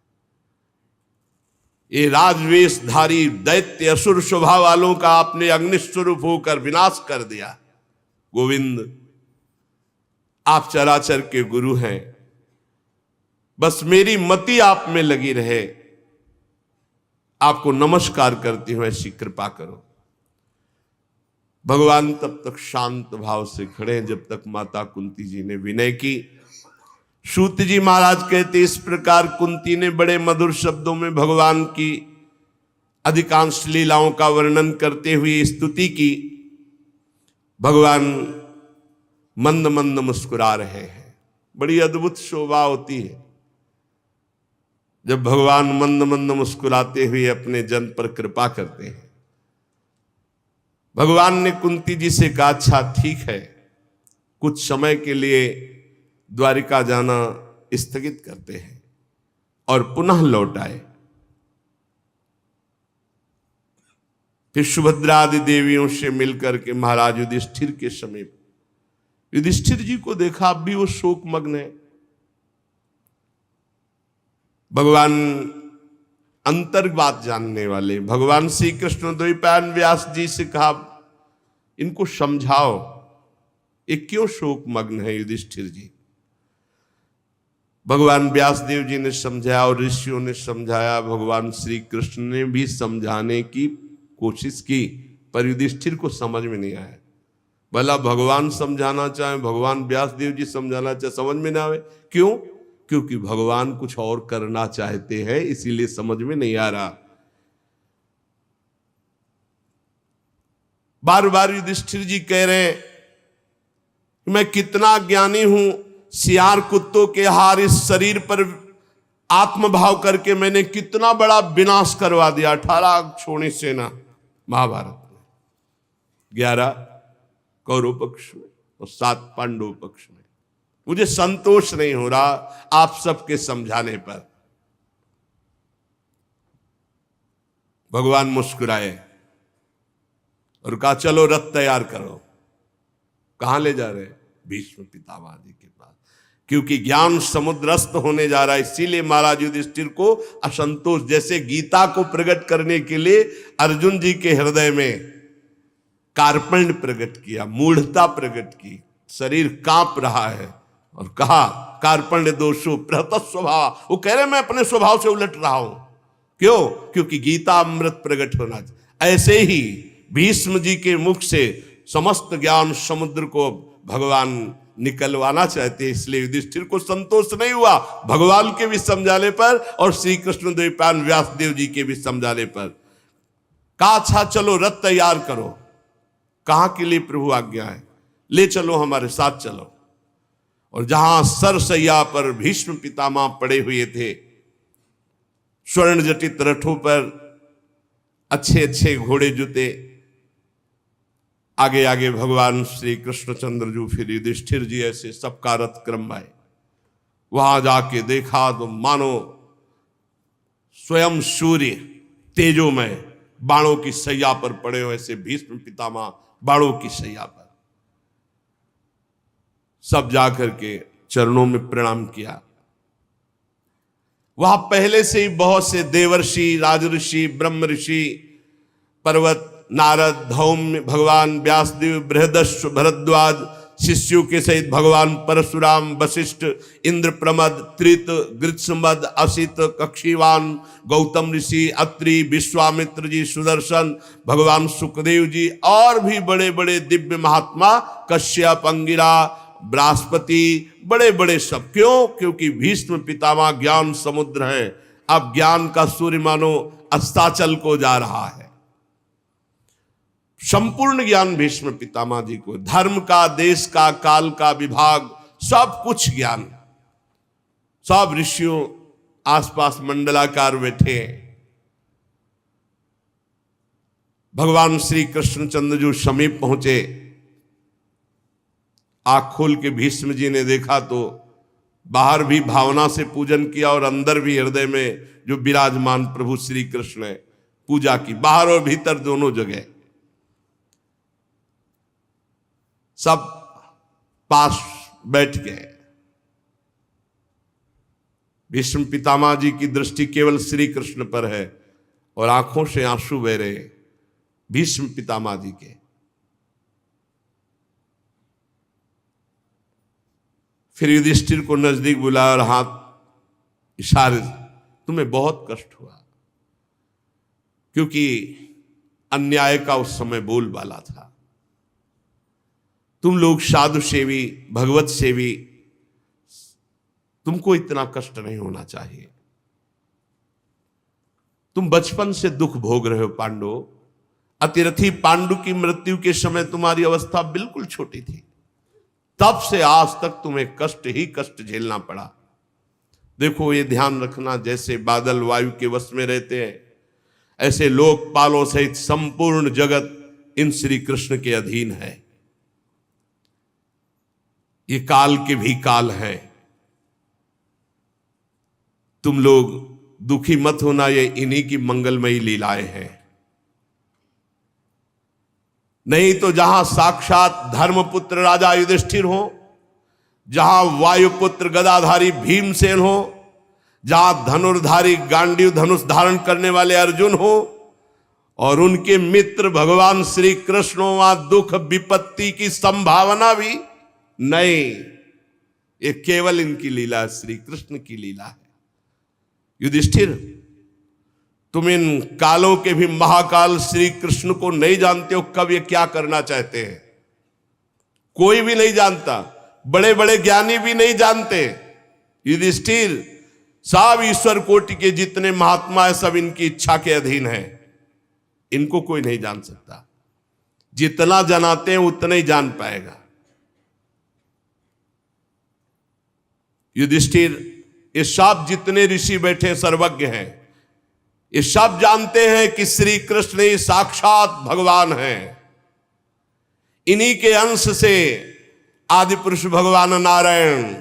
ये राजवेशधारी दैत्य असुर स्वभाव वालों का आपने अग्निस्वरूप होकर विनाश कर दिया। गोविंद, आप चराचर के गुरु हैं, बस मेरी मति आप में लगी रहे, आपको नमस्कार करती हूं, ऐसी कृपा करो। भगवान तब तक शांत भाव से खड़े हैं जब तक माता कुंती जी ने विनय की। सूत जी महाराज कहते, इस प्रकार कुंती ने बड़े मधुर शब्दों में भगवान की अधिकांश लीलाओं का वर्णन करते हुए स्तुति की। भगवान मंद मंद मुस्कुरा रहे हैं। बड़ी अद्भुत शोभा होती है जब भगवान मंद मंद मुस्कुराते हुए अपने जन पर कृपा करते हैं। भगवान ने कुंती जी से कहा, अच्छा ठीक है, कुछ समय के लिए द्वारिका जाना स्थगित करते हैं और पुनः लौट आए। फिर सुभद्रा आदि देवियों से मिलकर के महाराज युधिष्ठिर के समीप, युधिष्ठिर जी को देखा, अब भी वो शोक मग्न है। भगवान अंतर बात जानने वाले भगवान श्री कृष्ण द्वैपायन व्यास जी से कहा, इनको समझाओ, ये क्यों शोक मग्न है युधिष्ठिर जी। भगवान व्यास देव जी ने समझाया और ऋषियों ने समझाया, भगवान श्री कृष्ण ने भी समझाने की कोशिश की, पर युधिष्ठिर को समझ में नहीं आया। भला भगवान समझाना चाहे, भगवान व्यास देव जी समझाना चाहे, समझ में ना आवे। क्यों? क्योंकि भगवान कुछ और करना चाहते हैं, इसीलिए समझ में नहीं आ रहा। बार बार युधिष्ठिर जी कह रहे हैं कि मैं कितना ज्ञानी हूं, सियार कुत्तों के हार इस शरीर पर आत्मभाव करके मैंने कितना बड़ा विनाश करवा दिया। 18 छोड़ी सेना महाभारत में, 11 कौरव पक्ष में और 7 पांडव पक्ष में। मुझे संतोष नहीं हो रहा आप सबके समझाने पर। भगवान मुस्कुराए और कहा, चलो रथ तैयार करो। कहां ले जा रहे? भीष्म पितामह जी के पास, क्योंकि ज्ञान समुद्रस्थ होने जा रहा है। इसीलिए महाराज युधिष्ठिर को असंतोष, जैसे गीता को प्रकट करने के लिए अर्जुन जी के हृदय में कार्पण्य प्रकट किया, मूढ़ता प्रकट की, शरीर कांप रहा है, और कहा कार्पण्य दोषो प्रहत स्वभाव। वो कह रहे मैं अपने स्वभाव से उलट रहा हूं। क्यों? क्योंकि गीता अमृत प्रकट होना चाहिए। ऐसे ही भीष्म जी के मुख से समस्त ज्ञान समुद्र को भगवान निकलवाना चाहते हैं, इसलिए युधिष्ठिर को संतोष नहीं हुआ भगवान के भी समझाने पर और श्री कृष्ण द्वैपायन व्यास देव जी के भी समझाने पर। कहा, अच्छा चलो रथ तैयार करो। कहां के लिए प्रभु आज्ञा है? ले चलो, हमारे साथ चलो। और जहां सरसैया पर भीष्म पितामह पड़े हुए थे, स्वर्ण जटित रथों पर अच्छे अच्छे घोड़े जुते, आगे आगे भगवान श्री कृष्णचंद्र जी, फिर युधिष्ठिर जी, ऐसे सबका रथ क्रम आए। वहां जाके देखा तो मानो स्वयं सूर्य तेजोमय बाणों की सैया पर पड़े हुए, ऐसे भीष्म पितामह बाणों की सैया पर। सब जाकर के चरणों में प्रणाम किया। वहां पहले से ही बहुत से देवर्षि, राजऋषि, ब्रह्म ऋषि, पर्वत, नारद, धौम्य, भगवान व्यासदेव, बृहदस्व, भरद्वाज शिष्यों के सहित भगवान परशुराम, वशिष्ठ, इंद्र प्रमद, त्रित, गृत्समद, असित, कक्षीवान, गौतम ऋषि, अत्रि, विश्वामित्र जी, सुदर्शन, भगवान सुखदेव जी और भी बड़े बड़े दिव्य महात्मा, कश्यप, अंगिरा, बृहस्पति, बड़े बड़े सब। क्यों? क्योंकि भीष्म पितामह ज्ञान समुद्र है। अब ज्ञान का सूर्य मानो अस्ताचल को जा रहा है। संपूर्ण ज्ञान भीष्म पितामह जी को, धर्म का, देश का, काल का विभाग, सब कुछ ज्ञान। सब ऋषियों आसपास मंडलाकार बैठे हैं। भगवान श्री कृष्णचंद्र जो समीप पहुंचे, आंख खोल के भीष्म जी ने देखा तो बाहर भी भावना से पूजन किया और अंदर भी हृदय में जो विराजमान प्रभु श्री कृष्ण है पूजा की, बाहर और भीतर दोनों जगह। सब पास बैठ गए। भीष्म पितामह जी की दृष्टि केवल श्री कृष्ण पर है और आंखों से आंसू बह रहे भीष्म पितामह जी के। फिर युधिष्ठिर को नजदीक बुलाया और हाथ इशारे, तुम्हें बहुत कष्ट हुआ क्योंकि अन्याय का उस समय बोलबाला था। तुम लोग साधु सेवी, भगवत सेवी, तुमको इतना कष्ट नहीं होना चाहिए। तुम बचपन से दुख भोग रहे हो पांडव। अतिरथी पांडु की मृत्यु के समय तुम्हारी अवस्था बिल्कुल छोटी थी, तब से आज तक तुम्हें कष्ट ही कष्ट झेलना पड़ा। देखो, ये ध्यान रखना, जैसे बादल वायु के वश में रहते हैं, ऐसे लोकपालों सहित संपूर्ण जगत इन श्री कृष्ण के अधीन है। ये काल के भी काल हैं। तुम लोग दुखी मत होना, ये इन्हीं की मंगलमयी लीलाएं हैं। नहीं तो जहां साक्षात धर्मपुत्र राजा युधिष्ठिर हो, जहां वायुपुत्र गदाधारी भीमसेन हो, जहां धनुर्धारी गांडीव धनुष धारण करने वाले अर्जुन हो और उनके मित्र भगवान श्री कृष्ण हो, वहां दुख विपत्ति की संभावना भी नहीं। ये केवल इनकी लीला, श्री कृष्ण की लीला है। युधिष्ठिर, तुम इन कालों के भी महाकाल श्री कृष्ण को नहीं जानते हो, कब ये क्या करना चाहते हैं कोई भी नहीं जानता, बड़े बड़े ज्ञानी भी नहीं जानते। युधिष्ठिर, सब ईश्वर कोटि के जितने महात्मा है सब इनकी इच्छा के अधीन है, इनको कोई नहीं जान सकता। जितना जनाते हैं उतना ही जान पाएगा। युधिष्ठिर, ये सब जितने ऋषि बैठे सर्वज्ञ हैं, ये सब जानते हैं कि श्री कृष्ण ही साक्षात भगवान हैं। इन्हीं के अंश से आदि पुरुष भगवान नारायण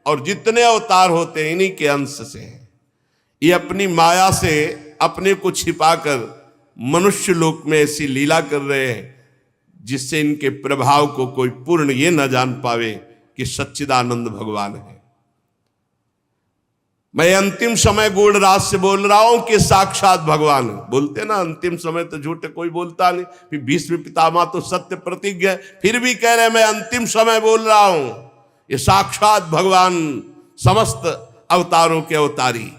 और जितने अवतार होते हैं इन्हीं के अंश से हैं। ये अपनी माया से अपने को छिपाकर मनुष्य लोक में ऐसी लीला कर रहे हैं जिससे इनके प्रभाव को कोई पूर्ण ये न जान पावे कि सच्चिदानंद भगवान है। मैं अंतिम समय गूढ़ राज से बोल रहा हूं कि साक्षात भगवान। बोलते ना अंतिम समय तो झूठ कोई बोलता नहीं। फिर भीष्म पितामह तो सत्य प्रतिज्ञ है, फिर भी कह रहे मैं अंतिम समय बोल रहा हूं। ये साक्षात भगवान, समस्त अवतारों के अवतारी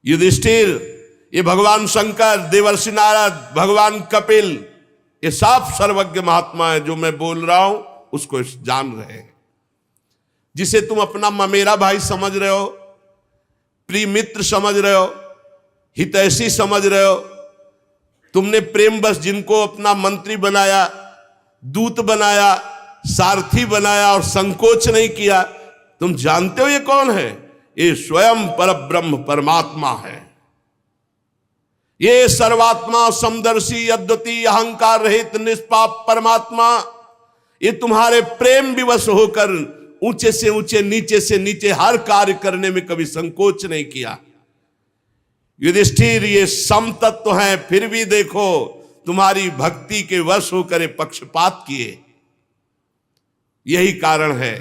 युधिष्ठिर, ये भगवान शंकर, देवर्षि नारद, भगवान कपिल, ये सब सर्वज्ञ महात्मा है। जो मैं बोल रहा हूं उसको जान रहे हैं। जिसे तुम अपना ममेरा भाई समझ रहे हो, प्रिय मित्र समझ रहे हो, हितैषी समझ रहे हो, तुमने प्रेम बस जिनको अपना मंत्री बनाया, दूत बनाया, सारथी बनाया और संकोच नहीं किया, तुम जानते हो ये कौन है? ये स्वयं परब्रह्म परमात्मा है। ये सर्वात्मा, समदर्शी, अद्वितीय, अहंकार रहित निष्पाप परमात्मा, ये तुम्हारे प्रेम विवश होकर ऊंचे से ऊंचे, नीचे से नीचे हर कार्य करने में कभी संकोच नहीं किया। युधिष्ठिर, ये समतत्व हैं, फिर भी देखो तुम्हारी भक्ति के वश होकर पक्षपात किए। यही कारण है,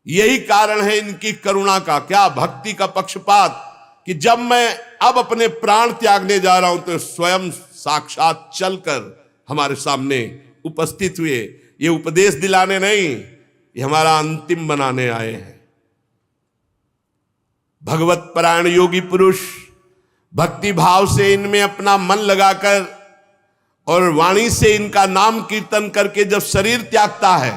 यही कारण है इनकी करुणा का। क्या भक्ति का पक्षपात कि जब मैं अब अपने प्राण त्यागने जा रहा हूं तो स्वयं साक्षात चलकर हमारे सामने उपस्थित हुए। ये उपदेश दिलाने नहीं, ये हमारा अंतिम बनाने आए हैं। भगवत परायण योगी पुरुष भक्ति भाव से इनमें अपना मन लगाकर और वाणी से इनका नाम कीर्तन करके जब शरीर त्यागता है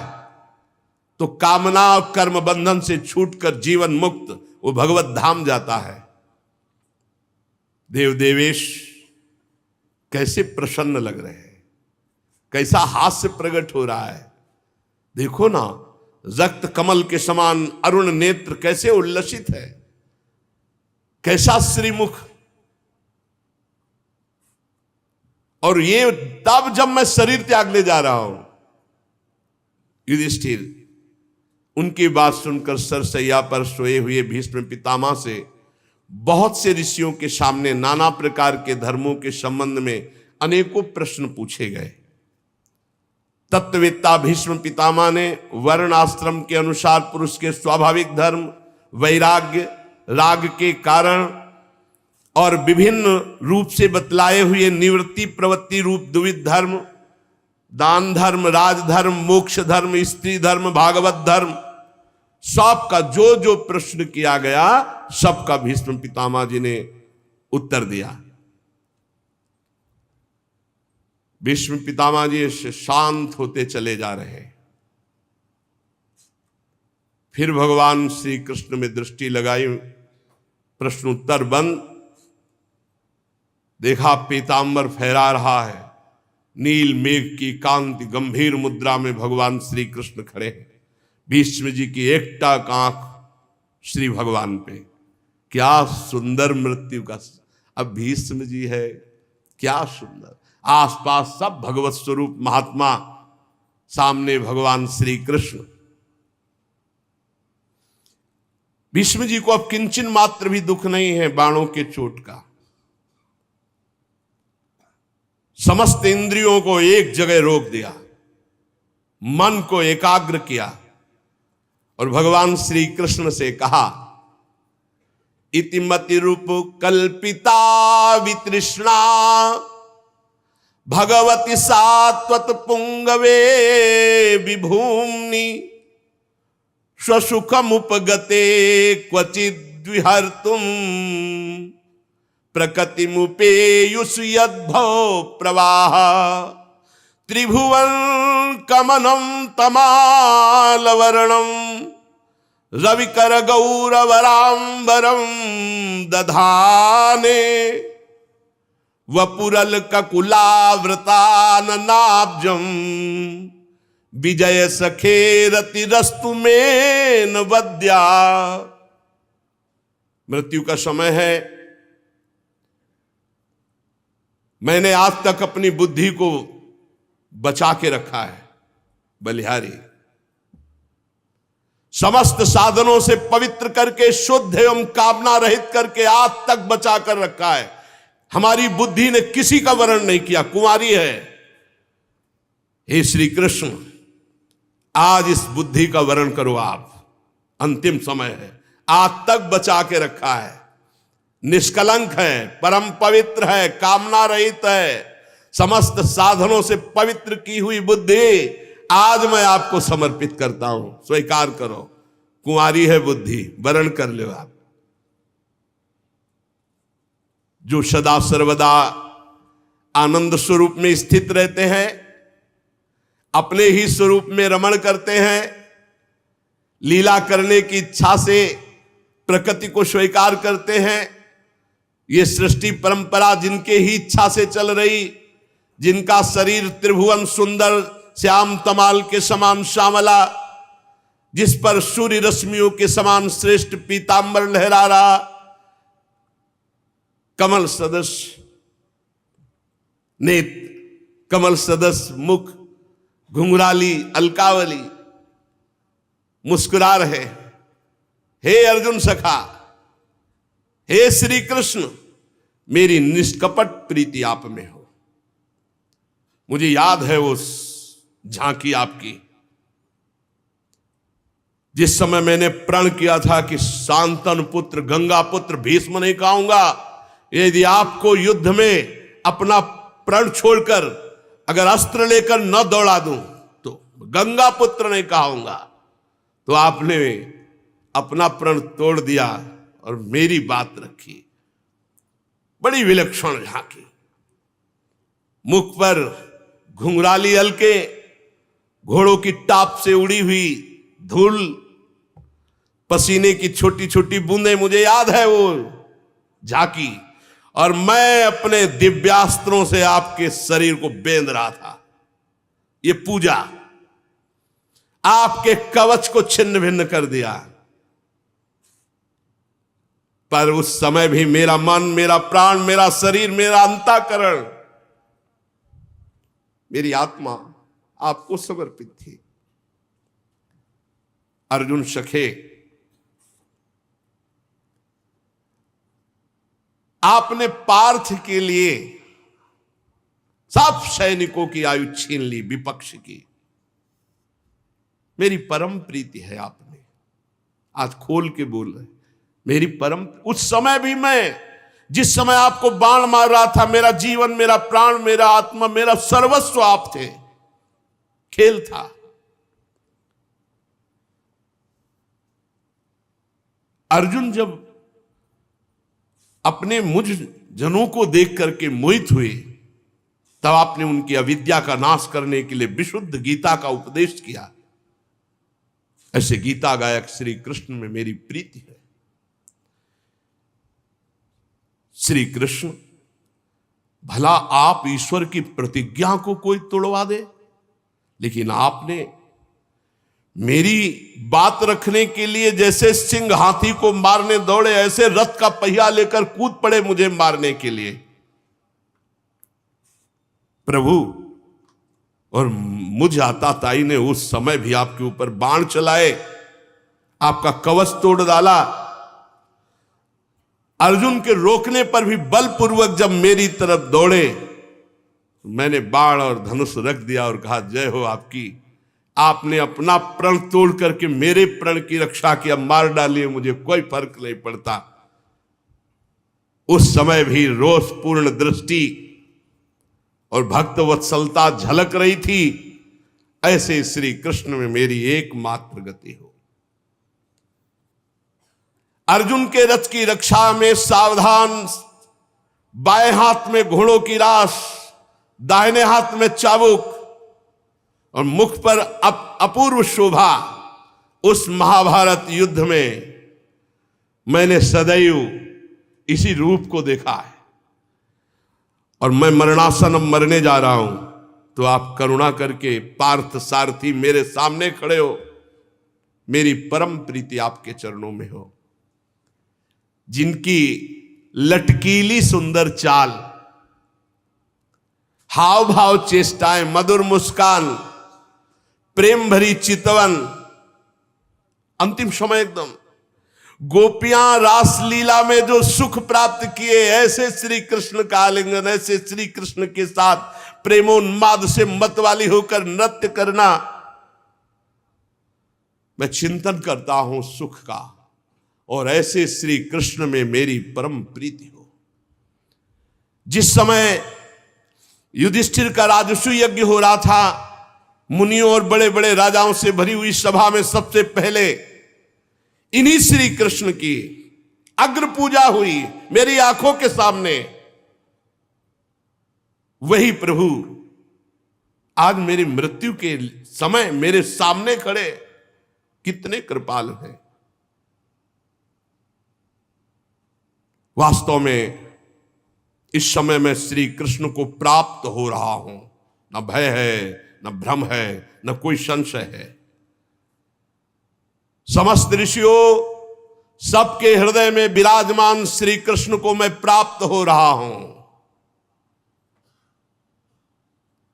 तो कामना और कर्म बंधन से छूटकर जीवन मुक्त वो भगवत धाम जाता है। देव देवेश कैसे प्रसन्न लग रहे हैं। कैसा हास्य प्रकट हो रहा है। देखो ना, रक्त कमल के समान अरुण नेत्र कैसे उल्लसित है, कैसा श्रीमुख। और ये तब जब मैं शरीर त्यागने जा रहा हूं। युधिष्ठिर उनकी बात सुनकर सरसैया पर सोए हुए भीष्म पितामह से बहुत से ऋषियों के सामने नाना प्रकार के धर्मों के संबंध में अनेकों प्रश्न पूछे गए। तत्ववेत्ता भीष्म पितामह ने वर्ण आश्रम के अनुसार पुरुष के स्वाभाविक धर्म, वैराग्य, राग के कारण और विभिन्न रूप से बतलाए हुए निवृत्ति प्रवृत्ति रूप द्विविध धर्म, दान धर्म, राजधर्म, मोक्ष धर्म, स्त्री धर्म, भागवत धर्म, सबका जो जो प्रश्न किया गया सबका भीष्म पितामह जी ने उत्तर दिया। भीष्म पितामह जी शांत होते चले जा रहे हैं। फिर भगवान श्री कृष्ण में दृष्टि लगाई, प्रश्न उत्तर बंद। देखा पीतांबर फहरा रहा है, नील मेघ की कांति गंभीर मुद्रा में भगवान श्री कृष्ण खड़े हैं। भीष्म जी की एकटक आंख श्री भगवान पे। क्या सुंदर मृत्यु का, अब भीष्म जी है, क्या सुंदर। आसपास सब भगवत स्वरूप महात्मा, सामने भगवान श्री कृष्ण। भीष्म जी को अब किंचन मात्र भी दुख नहीं है बाणों के चोट का। समस्त इंद्रियों को एक जगह रोक दिया, मन को एकाग्र किया और भगवान श्री कृष्ण से कहा, इतिमति रूप कल्पिता वितृष्णा भगवती सात्वत पुंगवे विभूम्नि स्वसुखमुपगते क्वचिद् विहर्तुम प्रकृतिमुपेयुष यद्भव प्रवाह त्रिभुवन कमनं तमालवर्णं रविकर गौरवराम्बरं दधाने वपुरल ककुलावृताननाब्जं विजय सखे रतिरस्तु मेन वद्या। मृत्यु का समय है। मैंने आज तक अपनी बुद्धि को बचा के रखा है बलिहारी, समस्त साधनों से पवित्र करके शुद्ध एवं कामना रहित करके आज तक बचा कर रखा है। हमारी बुद्धि ने किसी का वर्ण नहीं किया, कुंवारी है। हे श्री कृष्ण, आज इस बुद्धि का वर्ण करो आप, अंतिम समय है। आज तक बचा के रखा है, निष्कलंक है, परम पवित्र है, कामना रहित है, समस्त साधनों से पवित्र की हुई बुद्धि आज मैं आपको समर्पित करता हूं, स्वीकार करो। कुंवारी है बुद्धि, वर्ण कर लो आप। जो सदा सर्वदा आनंद स्वरूप में स्थित रहते हैं, अपने ही स्वरूप में रमण करते हैं, लीला करने की इच्छा से प्रकृति को स्वीकार करते हैं, ये सृष्टि परंपरा जिनके ही इच्छा से चल रही, जिनका शरीर त्रिभुवन सुंदर श्याम तमाल के समान श्यामला, जिस पर सूर्य रश्मियों के समान श्रेष्ठ पीतांबर लहरा रहा, कमल सदस्य नेत्र, कमल सदस्य मुख, घुंघराली अलकावली मुस्कुरा रहे। हे अर्जुन सखा, हे श्री कृष्ण, मेरी निष्कपट प्रीति आप में हो। मुझे याद है वो झांकी आपकी, जिस समय मैंने प्रण किया था कि शांतनु पुत्र गंगा पुत्र भीष्म नहीं कहूंगा, यदि आपको युद्ध में अपना प्रण छोड़कर अगर अस्त्र लेकर न दौड़ा दूं तो गंगा पुत्र नहीं कहूंगा। तो आपने अपना प्रण तोड़ दिया और मेरी बात रखी। बड़ी विलक्षण झांकी, मुख पर घुंघराली हल्के, घोड़ों की टाप से उड़ी हुई धूल, पसीने की छोटी छोटी बूंदें, मुझे याद है वो झांकी। और मैं अपने दिव्यास्त्रों से आपके शरीर को बेंध रहा था। ये पूजा आपके कवच को छिन्न भिन्न कर दिया। पर उस समय भी मेरा मन, मेरा प्राण, मेरा शरीर, मेरा अंतःकरण, मेरी आत्मा आपको समर्पित थी। अर्जुन सखे, आपने पार्थ के लिए सब सैनिकों की आयु छीन ली, विपक्ष की। मेरी परम प्रीति है आप में, आज खोल के बोल रहे, मेरी परम। उस समय भी मैं, जिस समय आपको बाण मार रहा था, मेरा जीवन, मेरा प्राण, मेरा आत्मा, मेरा सर्वस्व आप थे, खेल था। अर्जुन जब अपने मुझ जनों को देख करके मोहित हुए, तब आपने उनकी अविद्या का नाश करने के लिए विशुद्ध गीता का उपदेश किया। ऐसे गीता गायक श्री कृष्ण में मेरी प्रीति है। श्री कृष्ण, भला आप ईश्वर की प्रतिज्ञा को कोई तोड़वा दे, लेकिन आपने मेरी बात रखने के लिए जैसे सिंह हाथी को मारने दौड़े, ऐसे रथ का पहिया लेकर कूद पड़े मुझे मारने के लिए। प्रभु, और मुझ आताताई ने उस समय भी आपके ऊपर बाण चलाए, आपका कवच तोड़ डाला। अर्जुन के रोकने पर भी बलपूर्वक जब मेरी तरफ दौड़े, मैंने बाण और धनुष रख दिया और कहा, जय हो आपकी। आपने अपना प्रण तोड़ करके मेरे प्रण की रक्षा किया, मार डालिए, मुझे कोई फर्क नहीं पड़ता। उस समय भी रोषपूर्ण दृष्टि और भक्त वत्सलता झलक रही थी। ऐसे श्री कृष्ण में मेरी एकमात्र गति हो। अर्जुन के रथ की रक्षा में सावधान, बाएं हाथ में घोड़ों की राश, दाहिने हाथ में चाबुक और मुख पर अपूर्व शोभा। उस महाभारत युद्ध में मैंने सदैव इसी रूप को देखा है। और मैं मरणासन अब मरने जा रहा हूं, तो आप करुणा करके पार्थ सारथी मेरे सामने खड़े हो। मेरी परम प्रीति आपके चरणों में हो। जिनकी लटकीली सुंदर चाल, हाव भाव, चेष्टाएं, मधुर मुस्कान, प्रेम भरी चितवन, अंतिम समय एकदम गोपियां रासलीला में जो सुख प्राप्त किए, ऐसे श्री कृष्ण का आलिंगन, ऐसे श्री कृष्ण के साथ प्रेमोन्माद से मतवाली होकर नृत्य करना, मैं चिंतन करता हूं सुख का। और ऐसे श्री कृष्ण में मेरी परम प्रीति हो। जिस समय युधिष्ठिर का राजस्व यज्ञ हो रहा था, मुनियों और बड़े बड़े राजाओं से भरी हुई सभा में सबसे पहले इन्हीं श्री कृष्ण की अग्र पूजा हुई मेरी आंखों के सामने। वही प्रभु आज मेरी मृत्यु के समय मेरे सामने खड़े, कितने कृपालु हैं। वास्तव में इस समय मैं श्री कृष्ण को प्राप्त हो रहा हूं। न भय है, न भ्रम है, न कोई संशय है। समस्त ऋषियों, सबके हृदय में विराजमान श्री कृष्ण को मैं प्राप्त हो रहा हूं।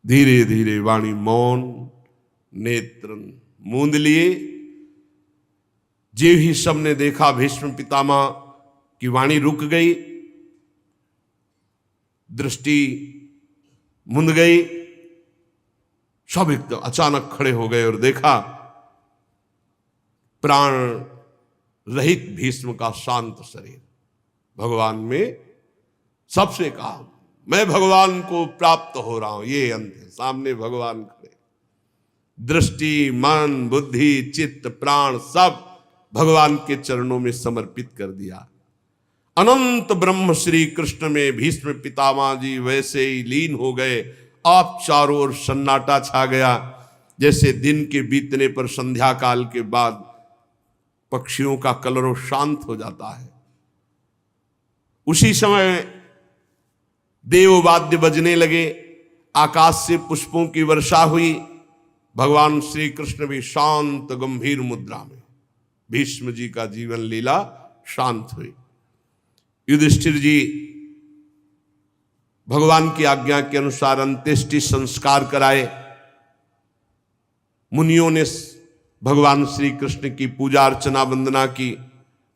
धीरे धीरे वाणी मौन, नेत्र मूंद लिए। जे ही सबने देखा, भीष्म पितामह की वाणी रुक गई, दृष्टि मुंद गई। सब एकदम अचानक खड़े हो गए और देखा प्राण रहित भीष्म का शांत शरीर। भगवान में सबसे कहा, मैं भगवान को प्राप्त हो रहा हूं। ये अंत है, सामने भगवान खड़े। दृष्टि, मन, बुद्धि, चित्त, प्राण सब भगवान के चरणों में समर्पित कर दिया। अनंत ब्रह्म श्री कृष्ण में भीष्म पितामह जी वैसे ही लीन हो गए। आप चारों ओर सन्नाटा छा गया, जैसे दिन के बीतने पर संध्या काल के बाद पक्षियों का कलरव शांत हो जाता है। उसी समय देववाद्य बजने लगे, आकाश से पुष्पों की वर्षा हुई, भगवान श्री कृष्ण भी शांत गंभीर मुद्रा में, भीष्म जी का जीवन लीला शांत हुई। युधिष्ठिर जी भगवान की आज्ञा के अनुसार अंत्येष्टि संस्कार कराए। मुनियों ने भगवान श्री कृष्ण की पूजा अर्चना वंदना की।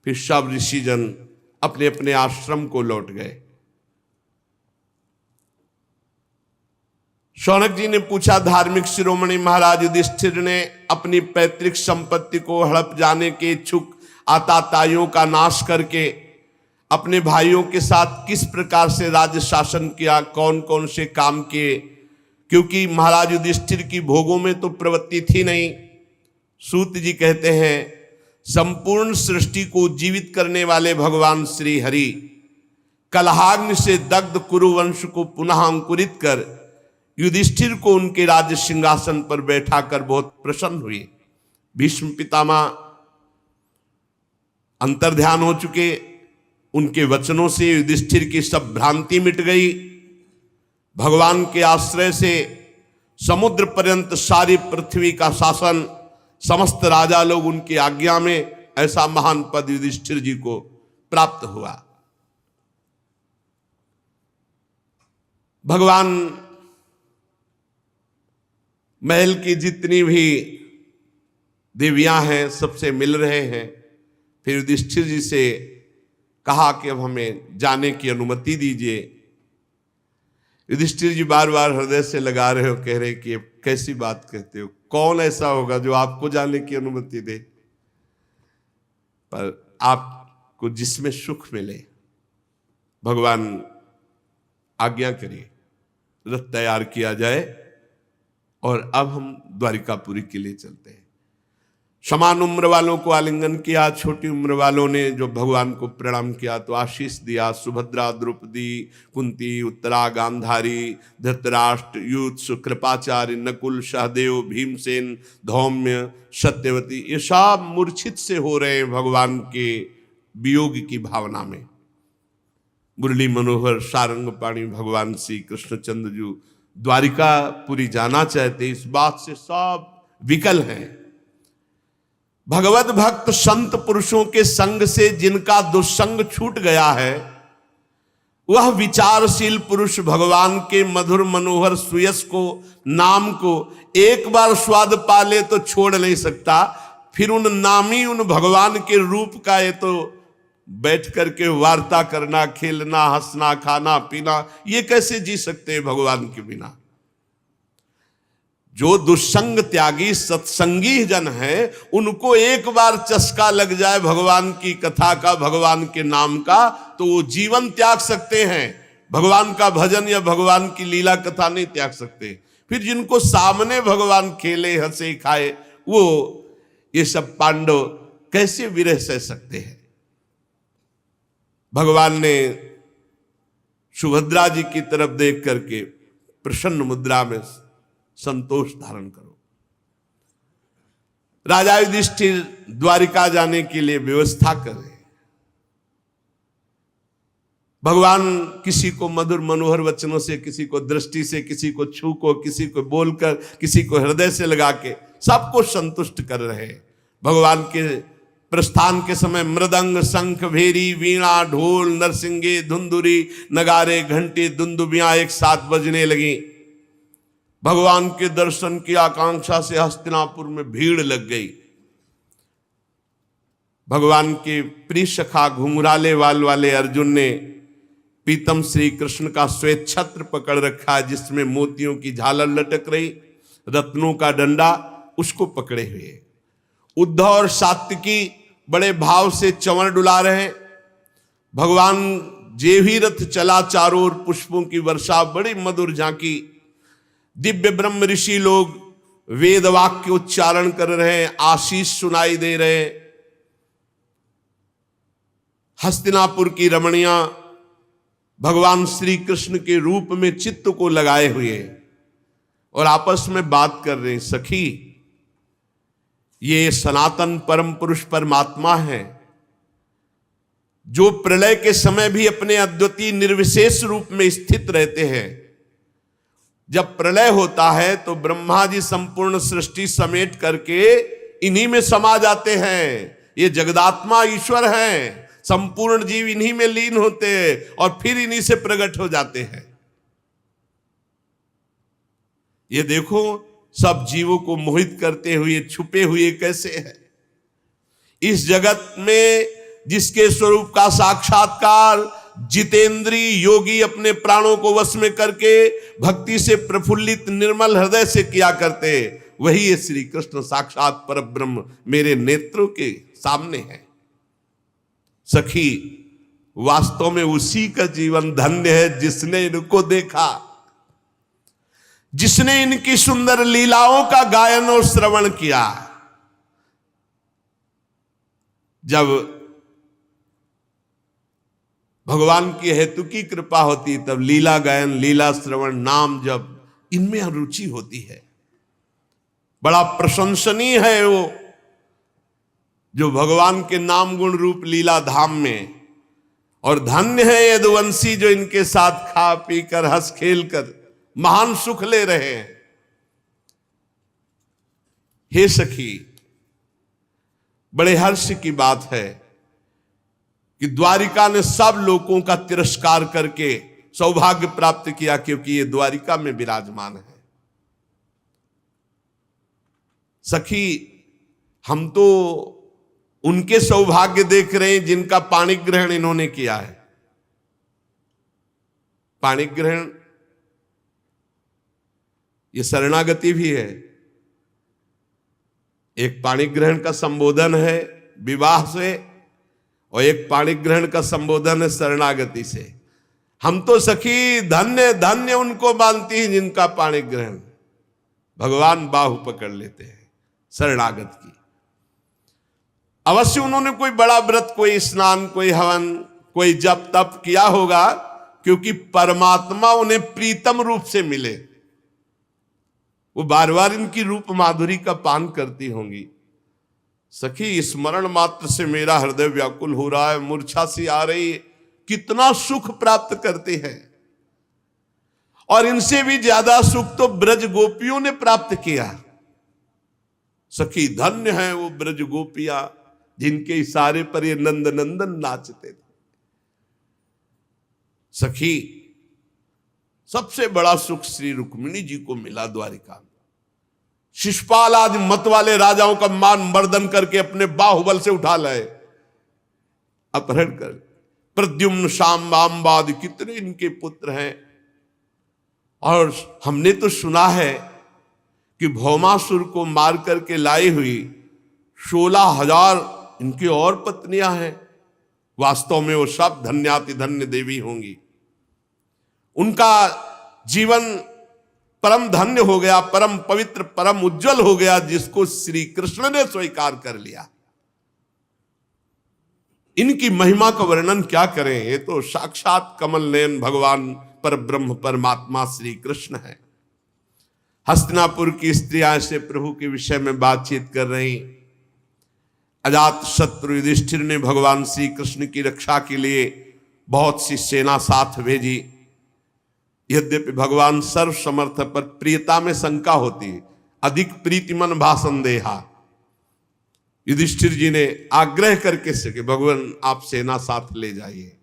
फिर सब ऋषिजन अपने अपने आश्रम को लौट गए। शौनक जी ने पूछा, धार्मिक शिरोमणि महाराज युधिष्ठिर ने अपनी पैतृक संपत्ति को हड़प जाने के इच्छुक आताताइयों का नाश करके अपने भाइयों के साथ किस प्रकार से राज्य शासन किया, कौन कौन से काम किए, क्योंकि महाराज युधिष्ठिर की भोगों में तो प्रवृत्ति थी नहीं। सूत जी कहते हैं, संपूर्ण सृष्टि को जीवित करने वाले भगवान श्री हरि कलहाग्नि से दग्ध कुरुवंश को पुनः अंकुरित कर युधिष्ठिर को उनके राज्य सिंहासन पर बैठाकर बहुत प्रसन्न हुए। भीष्म पितामह अंतर्ध्यान हो चुके, उनके वचनों से युधिष्ठिर की सब भ्रांति मिट गई। भगवान के आश्रय से समुद्र पर्यंत सारी पृथ्वी का शासन, समस्त राजा लोग उनकी आज्ञा में, ऐसा महान पद युधिष्ठिर जी को प्राप्त हुआ। भगवान महल की जितनी भी देवियां हैं सबसे मिल रहे हैं। फिर युधिष्ठिर जी से कहा कि अब हमें जाने की अनुमति दीजिए। युधिष्ठिर जी बार बार हृदय से लगा रहे हो, कह रहे कि कैसी बात कहते हो, कौन ऐसा होगा जो आपको जाने की अनुमति दे, पर आपको जिसमें सुख मिले भगवान आज्ञा करिए, रथ तैयार किया जाए और अब हम द्वारिकापुरी के लिए चलते हैं। समान उम्र वालों को आलिंगन किया, छोटी उम्र वालों ने जो भगवान को प्रणाम किया तो आशीष दिया। सुभद्रा, द्रौपदी, कुंती, उत्तरा, गांधारी, धृतराष्ट्र, युत्सु, कृपाचार्य, नकुल, सहदेव, भीमसेन, धौम्य, सत्यवती, ये सब मूर्छित से हो रहे हैं भगवान के वियोग की भावना में। मुरली मनोहर सारंगपाणी भगवान श्री कृष्णचंद्र जी द्वारिकापुरी जाना चाहते, इस बात से सब विकल हैं। भगवत भक्त संत पुरुषों के संग से जिनका दुस्संग छूट गया है, वह विचारशील पुरुष भगवान के मधुर मनोहर सुयस को, नाम को एक बार स्वाद पा ले तो छोड़ नहीं सकता। फिर उन नामी उन भगवान के रूप का ये तो बैठ करके वार्ता करना, खेलना, हंसना, खाना पीना, ये कैसे जी सकते हैं भगवान के बिना। जो दुस्संग त्यागी सत्संगी जन है, उनको एक बार चस्का लग जाए भगवान की कथा का, भगवान के नाम का, तो वो जीवन त्याग सकते हैं। भगवान का भजन या भगवान की लीला कथा नहीं त्याग सकते। फिर जिनको सामने भगवान खेले, हंसे, खाए, वो ये सब पांडव कैसे विरह सह सकते हैं। भगवान ने सुभद्रा जी की तरफ देख करके प्रसन्न मुद्रा में संतोष धारण करो। राजा युधिष्ठिर द्वारिका जाने के लिए व्यवस्था कर रहे हैं। भगवान किसी को मधुर मनोहर वचनों से, किसी को दृष्टि से, किसी को छू को, किसी को बोलकर, किसी को हृदय से लगा के सबको संतुष्ट कर रहे हैं। भगवान के प्रस्थान के समय मृदंग, शंख, भेरी, वीणा, ढोल, नरसिंगे, धुंधुरी, नगारे, घंटी, दुंदुबियां एक साथ बजने लगी। भगवान के दर्शन की आकांक्षा से हस्तिनापुर में भीड़ लग गई। भगवान के प्रिय सखा घुंघराले वाल वाले अर्जुन ने पीतम श्री कृष्ण का श्वेत छत्र पकड़ रखा, जिसमें मोतियों की झालर लटक रही, रत्नों का डंडा, उसको पकड़े हुए। उद्धव और सात्विकी बड़े भाव से चंवर डुला रहे। भगवान जे ही रथ चला, चारों ओर पुष्पों की वर्षा, बड़ी मधुर झांकी। दिव्य ब्रह्म ऋषि लोग वेद वाक्य उच्चारण कर रहे हैं, आशीष सुनाई दे रहे। हस्तिनापुर की रमणियां भगवान श्री कृष्ण के रूप में चित्त को लगाए हुए और आपस में बात कर रहे हैं। सखी, ये सनातन परम पुरुष परमात्मा है, जो प्रलय के समय भी अपने अद्वितीय निर्विशेष रूप में स्थित रहते हैं। जब प्रलय होता है तो ब्रह्मा जी संपूर्ण सृष्टि समेट करके इन्हीं में समा जाते हैं। ये जगदात्मा ईश्वर हैं, संपूर्ण जीव इन्हीं में लीन होते हैं और फिर इन्हीं से प्रकट हो जाते हैं। ये देखो सब जीवों को मोहित करते हुए छुपे हुए कैसे है। इस जगत में जिसके स्वरूप का साक्षात्कार जितेंद्रीय योगी अपने प्राणों को वश में करके भक्ति से प्रफुल्लित निर्मल हृदय से किया करते, वही ये श्री कृष्ण साक्षात परब्रह्म मेरे नेत्रों के सामने है। सखी, वास्तव में उसी का जीवन धन्य है जिसने इनको देखा, जिसने इनकी सुंदर लीलाओं का गायन और श्रवण किया। जब भगवान की हेतु की कृपा होती तब लीला गायन, लीला श्रवण, नाम जब इनमें रुचि होती है। बड़ा प्रशंसनीय है वो जो भगवान के नाम गुण रूप लीला धाम में, और धन्य है यदुवंशी जो इनके साथ खा पी कर हंस खेल कर महान सुख ले रहे हैं। हे सखी, बड़े हर्ष की बात है कि द्वारिका ने सब लोगों का तिरस्कार करके सौभाग्य प्राप्त किया, क्योंकि ये द्वारिका में विराजमान है। सखी, हम तो उनके सौभाग्य देख रहे हैं जिनका पाणी ग्रहण इन्होंने किया है। पाणी ग्रहण ये शरणागति भी है। एक पाणी ग्रहण का संबोधन है विवाह से और एक पाणी ग्रहण का संबोधन है शरणागति से। हम तो सखी धन्य धन्य उनको मानती हैं जिनका पाणी ग्रहण भगवान बाहु पकड़ लेते हैं शरणागत की। अवश्य उन्होंने कोई बड़ा व्रत, कोई स्नान, कोई हवन, कोई जप तप किया होगा, क्योंकि परमात्मा उन्हें प्रीतम रूप से मिले। वो बार बार इनकी रूप माधुरी का पान करती होंगी। सखी, स्मरण मात्र से मेरा हृदय व्याकुल हो रहा है, मूर्छा सी आ रही है। कितना सुख प्राप्त करते हैं, और इनसे भी ज्यादा सुख तो ब्रज गोपियों ने प्राप्त किया। सखी, धन्य है वो ब्रज गोपियां जिनके इशारे पर ये नंद नंदन नाचते थे। सखी, सबसे बड़ा सुख श्री रुक्मिणी जी को मिला द्वारिका में। शिशुपाल आदि मत वाले राजाओं का मान मर्दन करके अपने बाहुबल से उठा लाए, अपहरण कर। प्रद्युम्न, शांबाद कितने इनके पुत्र हैं। और हमने तो सुना है कि भौमासुर को मार करके लाई हुई 16,000 इनकी और पत्नियां हैं। वास्तव में वो सब धन्याति धन्य देवी होंगी। उनका जीवन परम धन्य हो गया, परम पवित्र, परम उज्जवल हो गया, जिसको श्री कृष्ण ने स्वीकार कर लिया। इनकी महिमा का वर्णन क्या करें, ये तो साक्षात कमल नयन भगवान पर ब्रह्म परमात्मा श्री कृष्ण है। हस्तिनापुर की स्त्रियां से प्रभु के विषय में बातचीत कर रही। अजात शत्रु युधिष्ठिर ने भगवान श्री कृष्ण की रक्षा के लिए बहुत सी सेना साथ भेजी। यद्यपि भगवान सर्व समर्थ, पर प्रियता में शंका होती, अधिक प्रीतिमन भाषण देहा। युधिष्ठिर जी ने आग्रह करके से कि भगवान आप सेना साथ ले जाइए।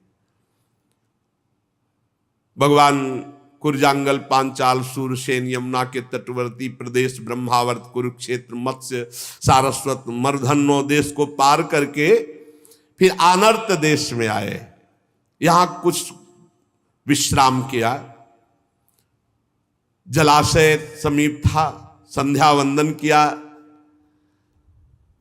भगवान कुरजांगल, पांचाल, सूरसेन, यमुना के तटवर्ती प्रदेश, ब्रह्मावर्त, कुरुक्षेत्र, मत्स्य, सारस्वत, मर्धन्नो देश को पार करके फिर आनर्त देश में आए। यहां कुछ विश्राम किया, जलाशय समीप था, संध्या वंदन किया।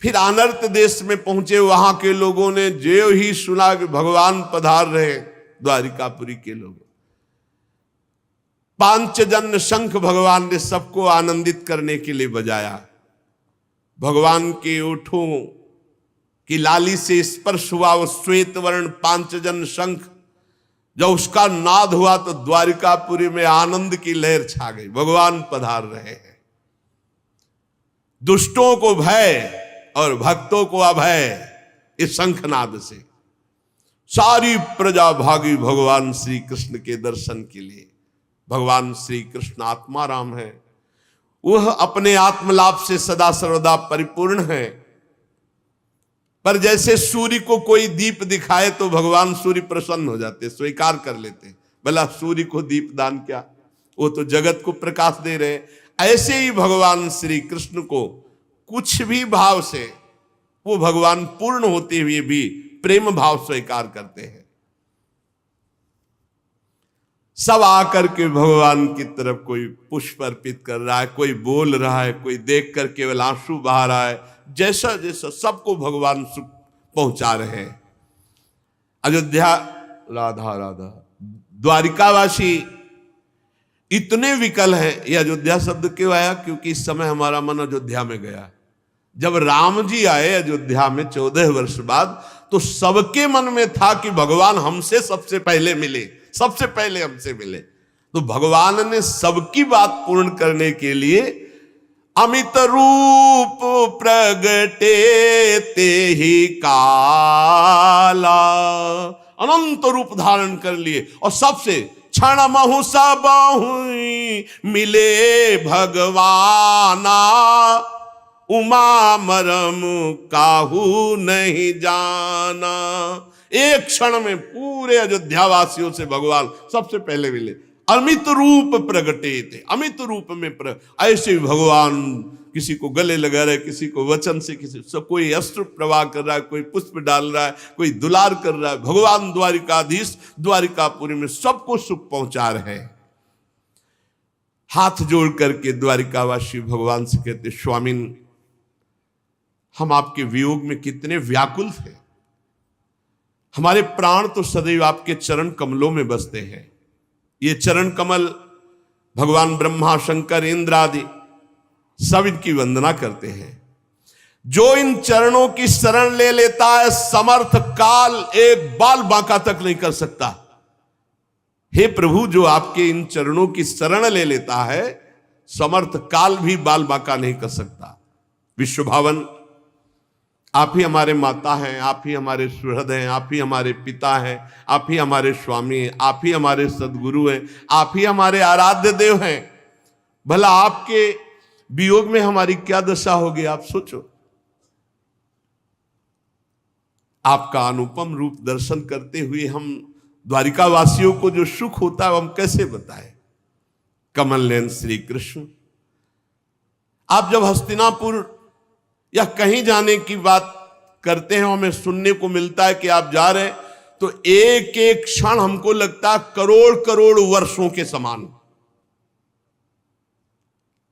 फिर आनर्त देश में पहुंचे। वहां के लोगों ने जो ही सुना कि भगवान पधार रहे, द्वारिकापुरी के लोग, पांचजन्य शंख भगवान ने सबको आनंदित करने के लिए बजाया। भगवान के ओठों की लाली से स्पर्श हुआ वो श्वेत वर्ण पांचजन्य शंख। जब उसका नाद हुआ तो द्वारिकापुरी में आनंद की लहर छा गई। भगवान पधार रहे हैं। दुष्टों को भय और भक्तों को अभय, इस शंखनाद से सारी प्रजा भागी भगवान श्री कृष्ण के दर्शन के लिए। भगवान श्री कृष्ण आत्मा राम है, वह अपने आत्मलाभ से सदा सर्वदा परिपूर्ण है। पर जैसे सूर्य को कोई दीप दिखाए तो भगवान सूर्य प्रसन्न हो जाते, स्वीकार कर लेते, भला सूर्य को दीप दान क्या, वो तो जगत को प्रकाश दे रहे हैं। ऐसे ही भगवान श्री कृष्ण को कुछ भी भाव से वो भगवान पूर्ण होते हुए भी प्रेम भाव स्वीकार करते हैं। सब आकर के भगवान की तरफ कोई पुष्प अर्पित कर रहा है, कोई बोल रहा है, कोई देख कर केवल आंसू बहा रहा है, जैसा जैसा सबको भगवान सुख पहुंचा रहे हैं। अयोध्या, राधा राधा, द्वारिकावासी इतने विकल हैं। ये अयोध्या शब्द क्यों आया? क्योंकि इस समय हमारा मन अयोध्या में गया। जब राम जी आए अयोध्या में 14 वर्ष बाद, तो सबके मन में था कि भगवान हमसे सबसे पहले मिले, सबसे पहले हमसे मिले। तो भगवान ने सबकी बात पूर्ण करने के लिए अमित रूप प्रगटे ते ही काला, अनंत रूप धारण कर लिए और सबसे क्षण महु सब मिले भगवाना, उमा मरम काहू नहीं जाना। एक क्षण में पूरे अयोध्या वासियों से भगवान सबसे पहले मिले, अमित रूप प्रगटे थे, अमित रूप में ऐसे ही भगवान किसी को गले लगा रहे, किसी को वचन से, किसी सब, कोई अस्त्र प्रवाह कर रहा है, कोई पुष्प डाल रहा है, कोई दुलार कर रहा है। भगवान द्वारिकाधीश द्वारिकापुरी में सबको सुख पहुंचा रहे हैं। हाथ जोड़ करके द्वारिकावासी भगवान से कहते, स्वामिन हम आपके वियोग में कितने व्याकुल थे, हमारे प्राण तो सदैव आपके चरण कमलों में बसते हैं। ये चरण कमल भगवान ब्रह्मा शंकर इंद्र आदि सब इनकी वंदना करते हैं। जो इन चरणों की शरण ले लेता है, समर्थ काल एक बाल बांका तक नहीं कर सकता। हे प्रभु, जो आपके इन चरणों की शरण ले लेता है, समर्थ काल भी बाल बांका नहीं कर सकता। विश्वभावन, आप ही हमारे माता हैं, आप ही हमारे सुहृद हैं, आप ही हमारे पिता हैं, आप ही हमारे स्वामी हैं, आप ही हमारे सदगुरु हैं, आप ही हमारे आराध्य देव हैं। भला आपके वियोग में हमारी क्या दशा होगी, आप सोचो। आपका अनुपम रूप दर्शन करते हुए हम द्वारिका वासियों को जो सुख होता है हम कैसे बताएं। कमल नयन श्री कृष्ण, आप जब हस्तिनापुर या कहीं जाने की बात करते हैं, हमें सुनने को मिलता है कि आप जा रहे हैं, तो एक एक क्षण हमको लगता है करोड़ करोड़ वर्षों के समान।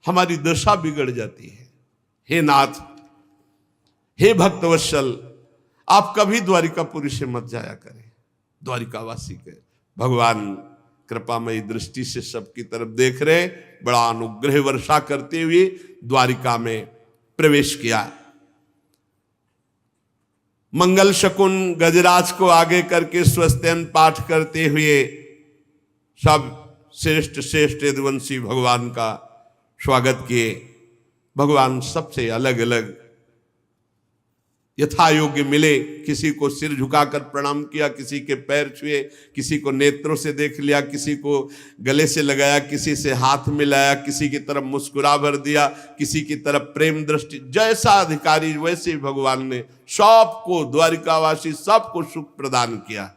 हमारी दशा बिगड़ जाती है। हे नाथ, हे भक्तवत्सल, आप कभी द्वारिकापुरी से मत जाया करें। द्वारिकावासी के भगवान कृपामयी दृष्टि से सबकी तरफ देख रहे, बड़ा अनुग्रह वर्षा करते हुए द्वारिका में प्रवेश किया। मंगल शकुन गजराज को आगे करके स्वस्त्यन पाठ करते हुए सब श्रेष्ठ श्रेष्ठ यदुवंशी भगवान का स्वागत किए। भगवान सबसे अलग अलग यथा योग्य मिले। किसी को सिर झुकाकर प्रणाम किया, किसी के पैर छुए, किसी को नेत्रों से देख लिया, किसी को गले से लगाया, किसी से हाथ मिलाया, किसी की तरफ मुस्कुरा भर दिया, किसी की तरफ प्रेम दृष्टि। जैसा अधिकारी वैसे भगवान ने सबको, द्वारिकावासी सबको सुख प्रदान किया।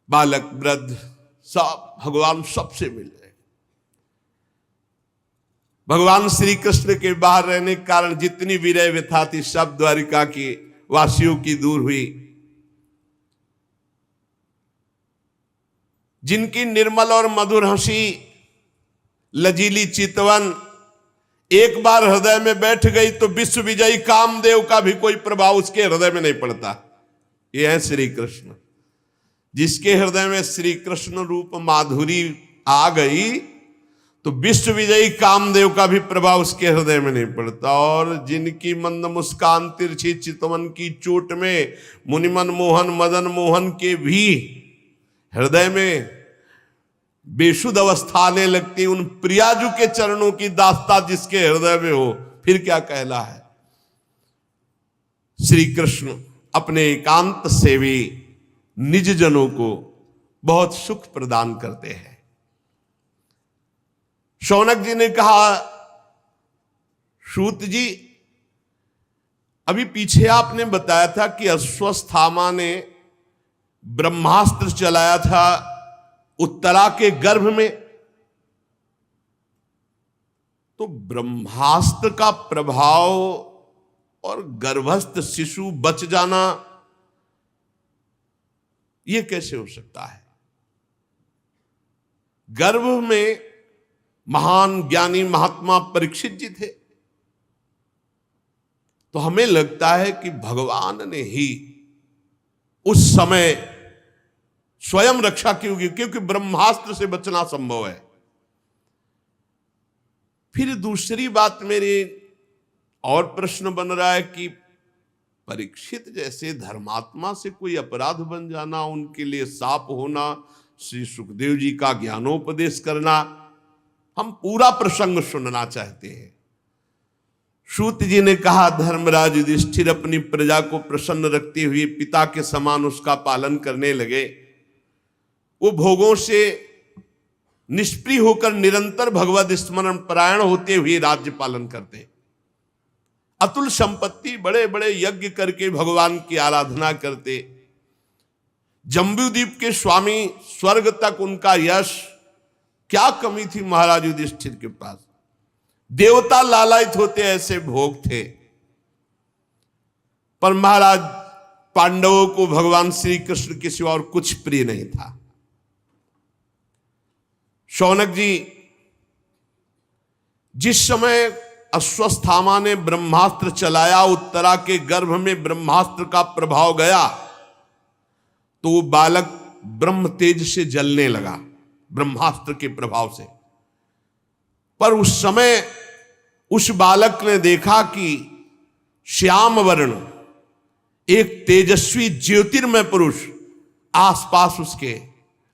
बालक वृद्ध सब भगवान सबसे मिले। भगवान श्री कृष्ण के बाहर रहने के कारण जितनी विरह व्यथा थी सब द्वारिका की वासियों की दूर हुई। जिनकी निर्मल और मधुर हंसी, लजीली चितवन एक बार हृदय में बैठ गई तो विश्व विजयी कामदेव का भी कोई प्रभाव उसके हृदय में नहीं पड़ता। ये है श्री कृष्ण। जिसके हृदय में श्री कृष्ण रूप माधुरी आ गई तो विश्व विजयी कामदेव का भी प्रभाव उसके हृदय में नहीं पड़ता। और जिनकी मंद मुस्कान तिरछी चितवन की चोट में मुनिमन मोहन मदन मोहन के भी हृदय में बेशुद्ध अवस्था आने लगती, उन प्रियाजू के चरणों की दास्ता जिसके हृदय में हो, फिर क्या कहला है। श्री कृष्ण अपने एकांत सेवी निज जनों को बहुत सुख प्रदान करते हैं। शौनक जी ने कहा, सूत जी, अभी पीछे आपने बताया था कि अश्वत्थामा ने ब्रह्मास्त्र चलाया था उत्तरा के गर्भ में, तो ब्रह्मास्त्र का प्रभाव और गर्भस्थ शिशु बच जाना, यह कैसे हो सकता है? गर्भ में महान ज्ञानी महात्मा परीक्षित जी थे, तो हमें लगता है कि भगवान ने ही उस समय स्वयं रक्षा की होगी, क्योंकि ब्रह्मास्त्र से बचना संभव है। फिर दूसरी बात मेरी और प्रश्न बन रहा है कि परीक्षित जैसे धर्मात्मा से कोई अपराध बन जाना, उनके लिए साप होना, श्री सुखदेव जी का ज्ञानोपदेश करना, हम पूरा प्रसंग सुनना चाहते हैं। सूत जी ने कहा, धर्मराज युधिष्ठिर अपनी प्रजा को प्रसन्न रखते हुए पिता के समान उसका पालन करने लगे। वो भोगों से निष्प्रिय होकर निरंतर भगवत स्मरण परायण होते हुए राज्य पालन करते, अतुल संपत्ति, बड़े बड़े यज्ञ करके भगवान की आराधना करते। जम्बूद्वीप के स्वामी, स्वर्ग तक उनका यश, क्या कमी थी महाराज युधिष्ठिर के पास? देवता लालायित होते ऐसे भोग थे। पर महाराज पांडवों को भगवान श्री कृष्ण के सिवा और कुछ प्रिय नहीं था। शौनक जी, जिस समय अश्वत्थामा ने ब्रह्मास्त्र चलाया, उत्तरा के गर्भ में ब्रह्मास्त्र का प्रभाव गया, तो वो बालक ब्रह्म तेज से जलने लगा ब्रह्मास्त्र के प्रभाव से। पर उस समय उस बालक ने देखा कि श्याम वर्ण एक तेजस्वी ज्योतिर्मय पुरुष आसपास उसके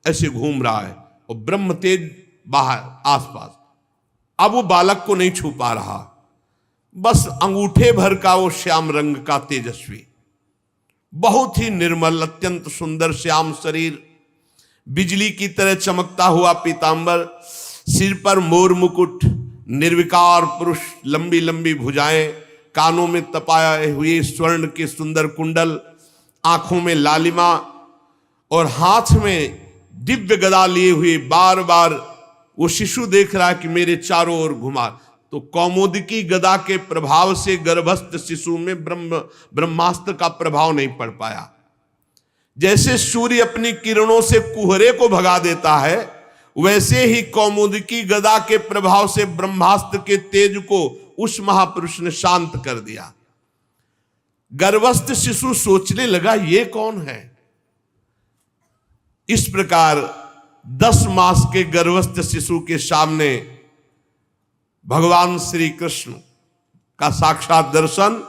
ऐसे घूम रहा है, और ब्रह्म तेज बाहर आसपास। अब वो बालक को नहीं छू पा रहा, बस अंगूठे भर का वो श्याम रंग का तेजस्वी, बहुत ही निर्मल, अत्यंत सुंदर श्याम शरीर, बिजली की तरह चमकता हुआ पीतांबर, सिर पर मोर मुकुट, निर्विकार पुरुष, लंबी लंबी भुजाएं, कानों में तपाए हुए स्वर्ण के सुंदर कुंडल, आंखों में लालिमा, और हाथ में दिव्य गदा लिए हुए बार बार वो शिशु देख रहा है कि मेरे चारों ओर घुमा। तो कौमुदकी गदा के प्रभाव से गर्भस्थ शिशु में ब्रह्मास्त्र का प्रभाव नहीं पड़ पाया। जैसे सूर्य अपनी किरणों से कुहरे को भगा देता है, वैसे ही कौमुदकी गदा के प्रभाव से ब्रह्मास्त्र के तेज को उस महापुरुष ने शांत कर दिया। गर्भस्थ शिशु सोचने लगा, ये कौन है? इस प्रकार 10 मास के गर्भस्थ शिशु के सामने भगवान श्री कृष्ण का साक्षात दर्शन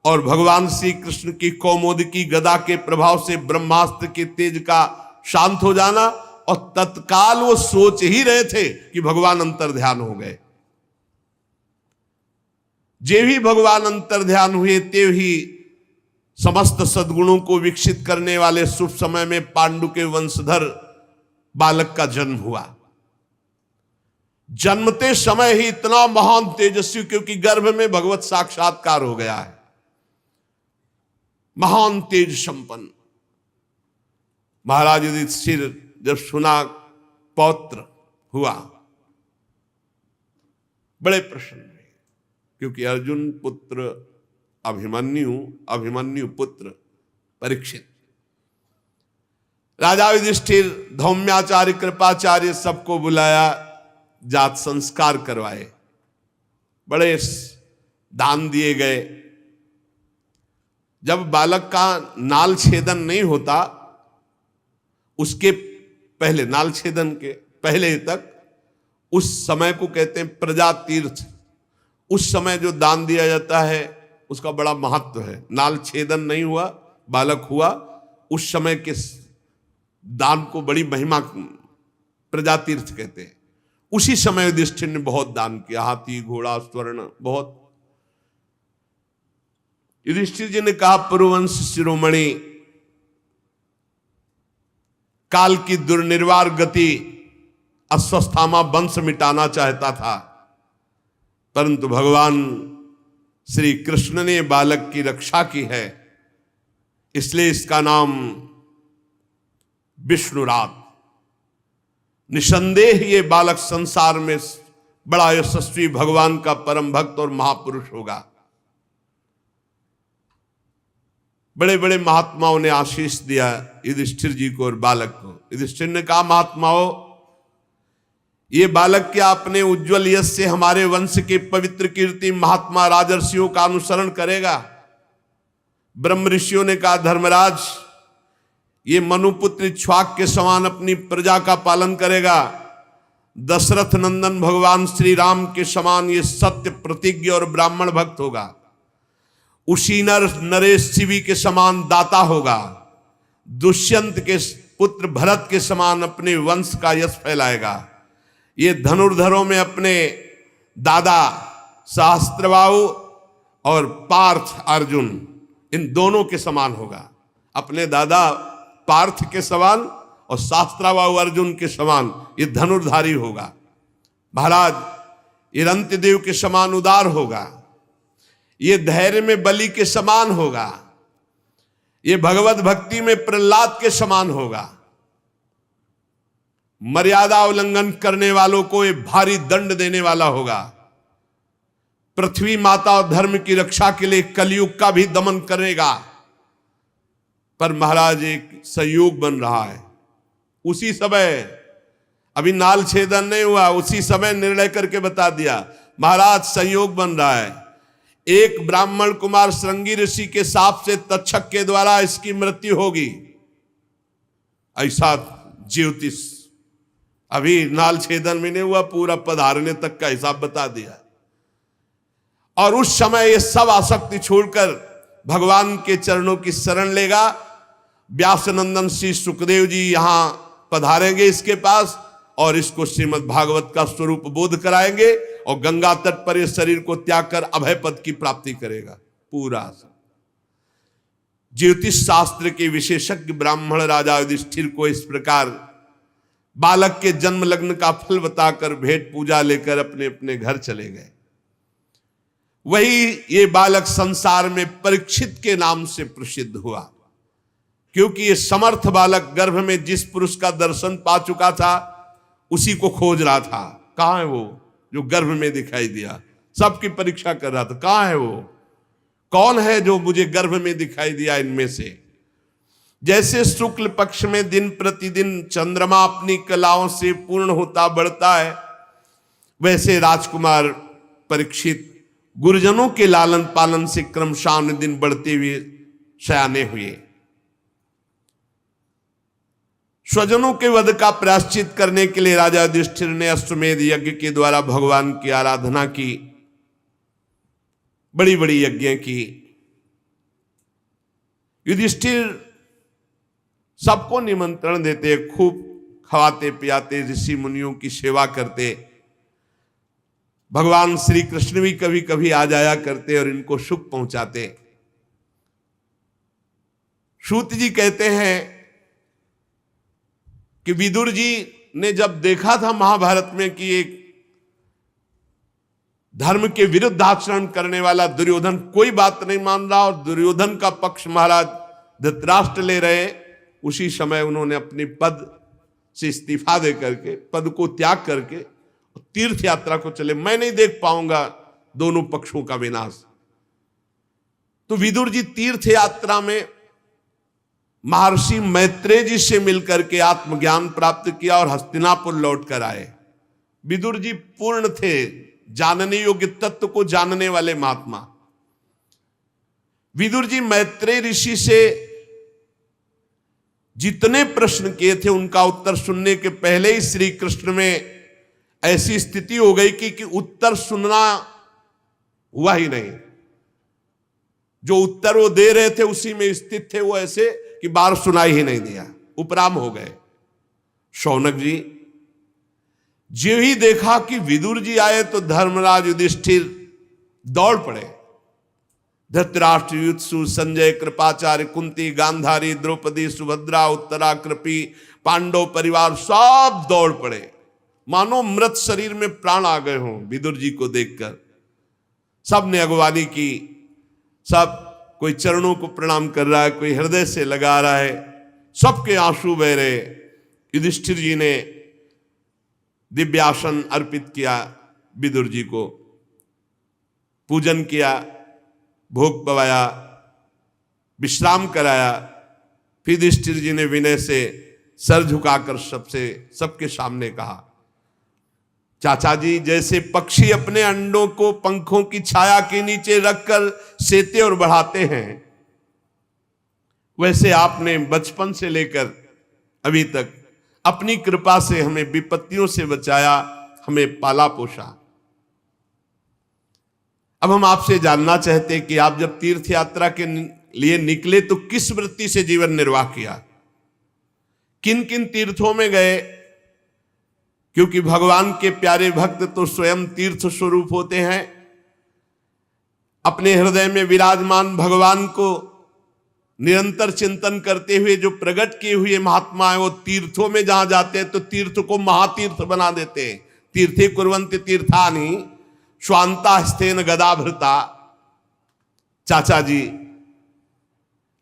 और भगवान श्री कृष्ण की कौमुदकी गदा के प्रभाव से ब्रह्मास्त्र के तेज का शांत हो जाना, और तत्काल वो सोच ही रहे थे कि भगवान अंतर्ध्यान हो गए। जे भी भगवान अंतर्ध्यान हुए, ते ही समस्त सद्गुणों को विकसित करने वाले शुभ समय में पांडु के वंशधर बालक का जन्म हुआ। जन्मते समय ही इतना महान तेजस्वी, क्योंकि गर्भ में भगवत साक्षात्कार हो गया है, महान तेज संपन्न। महाराज युधिष्ठिर जब सुना पौत्र हुआ, बड़े प्रसन्न हुए, क्योंकि अर्जुन पुत्र अभिमन्यु, अभिमन्यु पुत्र परीक्षित। राजा युधिष्ठिर, धौम्याचार्य, कृपाचार्य सबको बुलाया, जात संस्कार करवाए, बड़े दान दिए गए। जब बालक का नाल छेदन नहीं होता, उसके पहले, नाल छेदन के पहले तक, उस समय को कहते हैं प्रजा तीर्थ। उस समय जो दान दिया जाता है उसका बड़ा महत्व है। नाल छेदन नहीं हुआ, बालक हुआ, उस समय के दान को बड़ी महिमा, प्रजा तीर्थ कहते हैं। उसी समय युधिष्ठिर ने बहुत दान किया, हाथी, घोड़ा, स्वर्ण, बहुत। युधिष्ठिर जी ने कहा, पुरुवंश शिरोमणि, काल की दुर्निर्वार गति अश्वत्थामा वंश मिटाना चाहता था, परंतु भगवान श्री कृष्ण ने बालक की रक्षा की है, इसलिए इसका नाम विष्णुरात। निसंदेह ये बालक संसार में बड़ा यशस्वी भगवान का परम भक्त और महापुरुष होगा। बड़े बड़े महात्माओं ने आशीष दिया युधिष्ठिर जी को और बालक को। युधिष्ठिर ने कहा, महात्माओं, ये बालक क्या अपने उज्जवल यश से हमारे वंश के पवित्र कीर्ति महात्मा राजर्षियों का अनुसरण करेगा? ब्रह्म ऋषियों ने कहा, धर्मराज, ये मनुपुत्र इक्ष्वाक के समान अपनी प्रजा का पालन करेगा। दशरथ नंदन भगवान श्री राम के समान ये सत्य प्रतिज्ञ और ब्राह्मण भक्त होगा। उशीनर नरेश शिवी के समान दाता होगा। दुष्यंत के पुत्र भरत के समान अपने वंश का यश फैलाएगा। ये धनुर्धरों में अपने दादा सहस्त्रबाहु और पार्थ अर्जुन, इन दोनों के समान होगा। अपने दादा पार्थ के समान और सहस्त्रबाहु अर्जुन के समान ये धनुर्धारी होगा। महाराज, ये रंतिदेव के समान उदार होगा। ये धैर्य में बलि के समान होगा। ये भगवत भक्ति में प्रहलाद के समान होगा। मर्यादा उल्लंघन करने वालों को ये भारी दंड देने वाला होगा। पृथ्वी माता और धर्म की रक्षा के लिए कलयुग का भी दमन करेगा। पर महाराज, एक संयोग बन रहा है। उसी समय, अभी नाल छेदन नहीं हुआ, उसी समय निर्णय करके बता दिया। महाराज, संयोग बन रहा है। एक ब्राह्मण कुमार श्रृंगी ऋषि के शाप से तक्षक के द्वारा इसकी मृत्यु होगी, ऐसा ज्योतिष। अभी नाल छेदन में नहीं हुआ, पूरा पधारने तक का हिसाब बता दिया। और उस समय ये सब आसक्ति छोड़कर भगवान के चरणों की शरण लेगा। व्यासनंदन श्री सुखदेव जी यहां पधारेंगे इसके पास और इसको श्रीमद् भागवत का स्वरूप बोध कराएंगे और गंगा तट पर इस शरीर को त्याग कर अभय पद की प्राप्ति करेगा। पूरा ज्योतिष शास्त्र के विशेषज्ञ ब्राह्मण राजा युधिष्ठिर को इस प्रकार बालक के जन्म लग्न का फल बताकर भेंट पूजा लेकर अपने अपने घर चले गए। वही ये बालक संसार में परीक्षित के नाम से प्रसिद्ध हुआ, क्योंकि ये समर्थ बालक गर्भ में जिस पुरुष का दर्शन पा चुका था उसी को खोज रहा था। कहां है वो जो गर्भ में दिखाई दिया? सबकी परीक्षा कर रहा था, कहां है वो, कौन है जो मुझे गर्भ में दिखाई दिया इनमें से। जैसे शुक्ल पक्ष में दिन प्रतिदिन चंद्रमा अपनी कलाओं से पूर्ण होता बढ़ता है, वैसे राजकुमार परीक्षित गुरुजनों के लालन पालन से क्रमशः दिन बढ़ते हुए सयाने हुए। स्वजनों के वध का प्रायश्चित करने के लिए राजा युधिष्ठिर ने अश्वमेध यज्ञ के द्वारा भगवान की आराधना की, बड़ी बड़ी यज्ञ की। युधिष्ठिर सबको निमंत्रण देते, खूब खवाते पियाते, ऋषि मुनियों की सेवा करते। भगवान श्री कृष्ण भी कभी कभी आ जाया करते और इनको सुख पहुंचाते। सूत जी कहते हैं कि विदुर जी ने जब देखा था महाभारत में कि एक धर्म के विरुद्ध आचरण करने वाला दुर्योधन कोई बात नहीं मान रहा और दुर्योधन का पक्ष महाराज धृतराष्ट्र ले रहे, उसी समय उन्होंने अपनी पद से इस्तीफा दे करके, पद को त्याग करके तीर्थ यात्रा को चले। मैं नहीं देख पाऊंगा दोनों पक्षों का विनाश। तो विदुर जी तीर्थ यात्रा में महर्षि मैत्रेय जी से मिलकर के आत्मज्ञान प्राप्त किया और हस्तिनापुर लौट कर आए। विदुर जी पूर्ण थे, जानने योग्य तत्व को जानने वाले महात्मा। विदुर जी मैत्रेय ऋषि से जितने प्रश्न किए थे उनका उत्तर सुनने के पहले ही श्री कृष्ण में ऐसी स्थिति हो गई कि उत्तर सुनना हुआ ही नहीं। जो उत्तर वो दे रहे थे उसी में स्थित थे वो, ऐसे कि बार सुनाई ही नहीं दिया, उपराम हो गए। शौनक जी जो ही देखा कि विदुर जी आए तो धर्मराज युधिष्ठिर दौड़ पड़े। धृतराष्ट्र, युत्सु, संजय, कृपाचार्य, कुंती, गांधारी, द्रौपदी, सुभद्रा, उत्तरा, कृपी, पांडव परिवार सब दौड़ पड़े, मानो मृत शरीर में प्राण आ गए हों विदुर जी को देखकर। सब ने अगवानी की, सब कोई चरणों को प्रणाम कर रहा है, कोई हृदय से लगा रहा है, सबके आंसू बह रहे। युधिष्ठिर जी ने दिव्यासन अर्पित किया, विदुर जी को पूजन किया, भोग पवाया, विश्राम कराया। फिर युधिष्ठिर जी ने विनय से सर झुकाकर सबके सामने कहा, चाचा जी, जैसे पक्षी अपने अंडों को पंखों की छाया के नीचे रखकर सेते और बढ़ाते हैं, वैसे आपने बचपन से लेकर अभी तक अपनी कृपा से हमें विपत्तियों से बचाया, हमें पाला पोषा। अब हम आपसे जानना चाहते हैं कि आप जब तीर्थ यात्रा के लिए निकले तो किस वृत्ति से जीवन निर्वाह किया, किन किन तीर्थों में गए, क्योंकि भगवान के प्यारे भक्त तो स्वयं तीर्थ स्वरूप होते हैं। अपने हृदय में विराजमान भगवान को निरंतर चिंतन करते हुए जो प्रकट किए हुए महात्मा है, वो तीर्थों में जहां जाते हैं तो तीर्थ को महातीर्थ बना देते हैं। तीर्थे कुर्वन्ति तीर्थानि स्वांता हस्तेन गदाभृता। चाचा जी,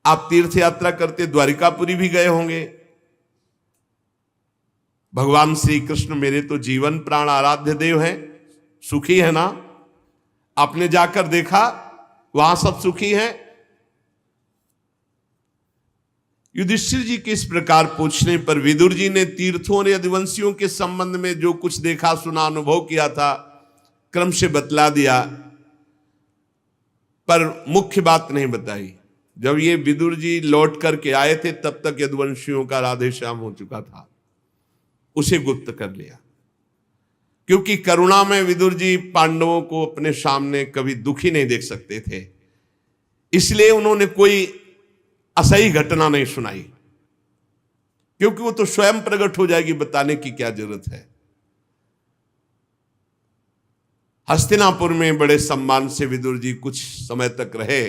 आप तीर्थ यात्रा करते द्वारिकापुरी भी गए होंगे। भगवान श्री कृष्ण मेरे तो जीवन प्राण आराध्य देव हैं, सुखी है ना? आपने जाकर देखा वहां सब सुखी हैं? युधिष्ठिर जी के इस प्रकार पूछने पर विदुर जी ने तीर्थों और यदुवंशियों के संबंध में जो कुछ देखा सुना अनुभव किया था क्रम से बतला दिया, पर मुख्य बात नहीं बताई। जब ये विदुर जी लौट करके आए थे तब तक यदुवंशियों का राधेश्याम हो चुका था, उसे गुप्त कर लिया। क्योंकि करुणा में विदुर जी पांडवों को अपने सामने कभी दुखी नहीं देख सकते थे, इसलिए उन्होंने कोई असही घटना नहीं सुनाई, क्योंकि वो तो स्वयं प्रकट हो जाएगी, बताने की क्या जरूरत है। हस्तिनापुर में बड़े सम्मान से विदुर जी कुछ समय तक रहे।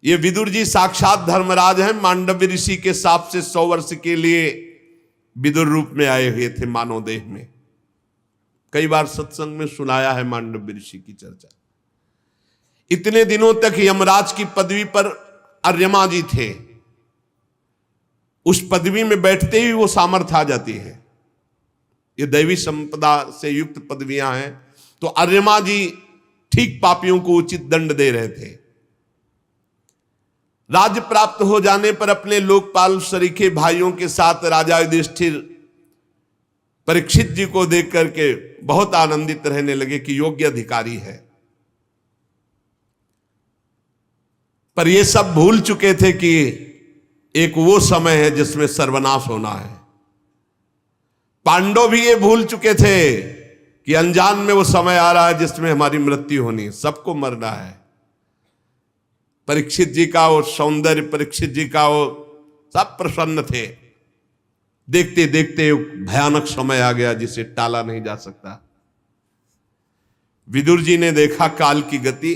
ये विदुर जी साक्षात धर्मराज हैं, मांडव्य ऋषि के साप से 100 वर्ष के लिए विदुर रूप में आए हुए थे मानव देह में। कई बार सत्संग में सुनाया है मांडव्य ऋषि की चर्चा। इतने दिनों तक यमराज की पदवी पर अर्यमा जी थे, उस पदवी में बैठते ही वो सामर्थ्य आ जाती है। ये दैवी संपदा से युक्त पदवियां हैं, तो अर्यमा जी ठीक पापियों को उचित दंड दे रहे थे। राज्य प्राप्त हो जाने पर अपने लोकपाल सरीखे भाइयों के साथ राजा युधिष्ठिर परीक्षित जी को देख करके बहुत आनंदित रहने लगे कि योग्य अधिकारी है। पर ये सब भूल चुके थे कि एक वो समय है जिसमें सर्वनाश होना है। पांडव भी ये भूल चुके थे कि अनजान में वो समय आ रहा है जिसमें हमारी मृत्यु होनी है, सबको मरना है। परीक्षित जी का वो सौंदर्य, परीक्षित जी का वो सब प्रसन्न थे। देखते देखते भयानक समय आ गया जिसे टाला नहीं जा सकता। विदुर जी ने देखा काल की गति,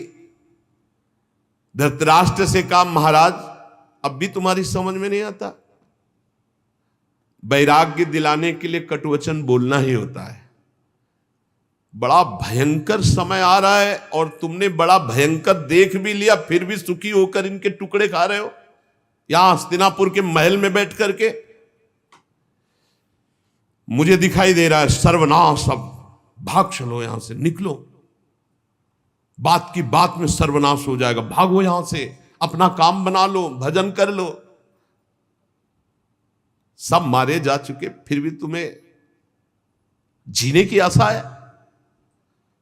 धृतराष्ट्र से कहा, महाराज अब भी तुम्हारी समझ में नहीं आता? वैराग्य दिलाने के लिए कटुवचन बोलना ही होता है। बड़ा भयंकर समय आ रहा है और तुमने बड़ा भयंकर देख भी लिया, फिर भी सुखी होकर इनके टुकड़े खा रहे हो यहां हस्तिनापुर के महल में बैठ करके। मुझे दिखाई दे रहा है सर्वनाश, अब भाग चलो यहां से, निकलो, बात की बात में सर्वनाश हो जाएगा, भागो यहां से, अपना काम बना लो, भजन कर लो। सब मारे जा चुके, फिर भी तुम्हें जीने की आशा है?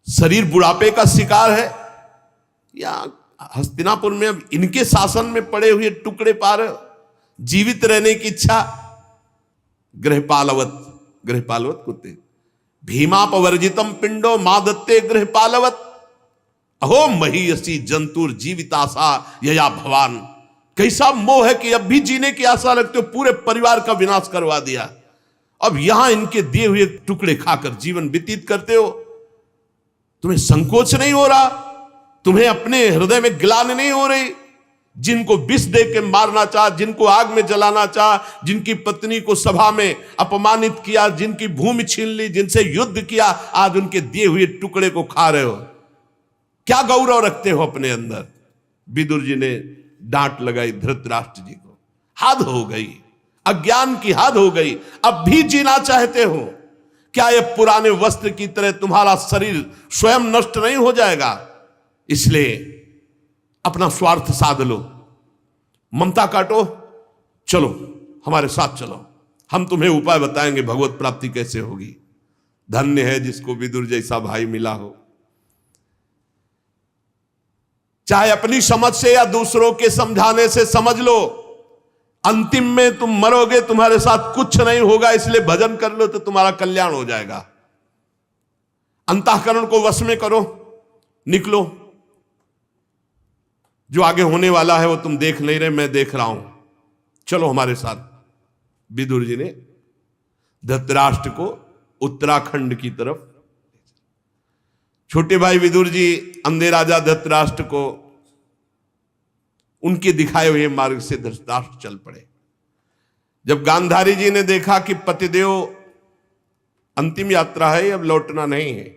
शरीर बुढ़ापे का शिकार है, या हस्तिनापुर में अब इनके शासन में पड़े हुए टुकड़े पा रहे हो? जीवित रहने की इच्छा? गृहपालवत, गृहपालवत कुत्ते, भीमापवर्जितम पिंडो मादत्ते गृहपालवत, अहो महीयसी जंतुर जीविताशा यया भवान। कैसा मोह है कि अब भी जीने की आशा रखते हो, पूरे परिवार का विनाश करवा दिया, अब यहां इनके दिए हुए टुकड़े खाकर जीवन व्यतीत करते हो। तुम्हें संकोच नहीं हो रहा? तुम्हें अपने हृदय में ग्लानि नहीं हो रही? जिनको विष दे के मारना चाह, जिनको आग में जलाना चाह, जिनकी पत्नी को सभा में अपमानित किया, जिनकी भूमि छीन ली, जिनसे युद्ध किया, आज उनके दिए हुए टुकड़े को खा रहे हो। क्या गौरव रखते हो अपने अंदर? विदुर जी ने डांट लगाई धृतराष्ट्र जी को। हद हो गई, अज्ञान की हद हो गई। अब भी जीना चाहते हो क्या? ये पुराने वस्त्र की तरह तुम्हारा शरीर स्वयं नष्ट नहीं हो जाएगा? इसलिए अपना स्वार्थ साध लो, ममता काटो, चलो हमारे साथ चलो, हम तुम्हें उपाय बताएंगे भगवत प्राप्ति कैसे होगी। धन्य है जिसको विदुर जैसा भाई मिला हो। चाहे अपनी समझ से या दूसरों के समझाने से समझ लो, अंतिम में तुम मरोगे, तुम्हारे साथ कुछ नहीं होगा, इसलिए भजन कर लो तो तुम्हारा कल्याण हो जाएगा। अंतःकरण को वश में करो, निकलो। जो आगे होने वाला है वो तुम देख नहीं रहे, मैं देख रहा हूं, चलो हमारे साथ। विदुर जी ने धृतराष्ट्र को उत्तराखंड की तरफ, छोटे भाई विदुर जी अंधे राजा धृतराष्ट्र को उनके दिखाए हुए मार्ग से धृतराष्ट्र चल पड़े। जब गांधारी जी ने देखा कि पतिदेव अंतिम यात्रा है, अब लौटना नहीं है,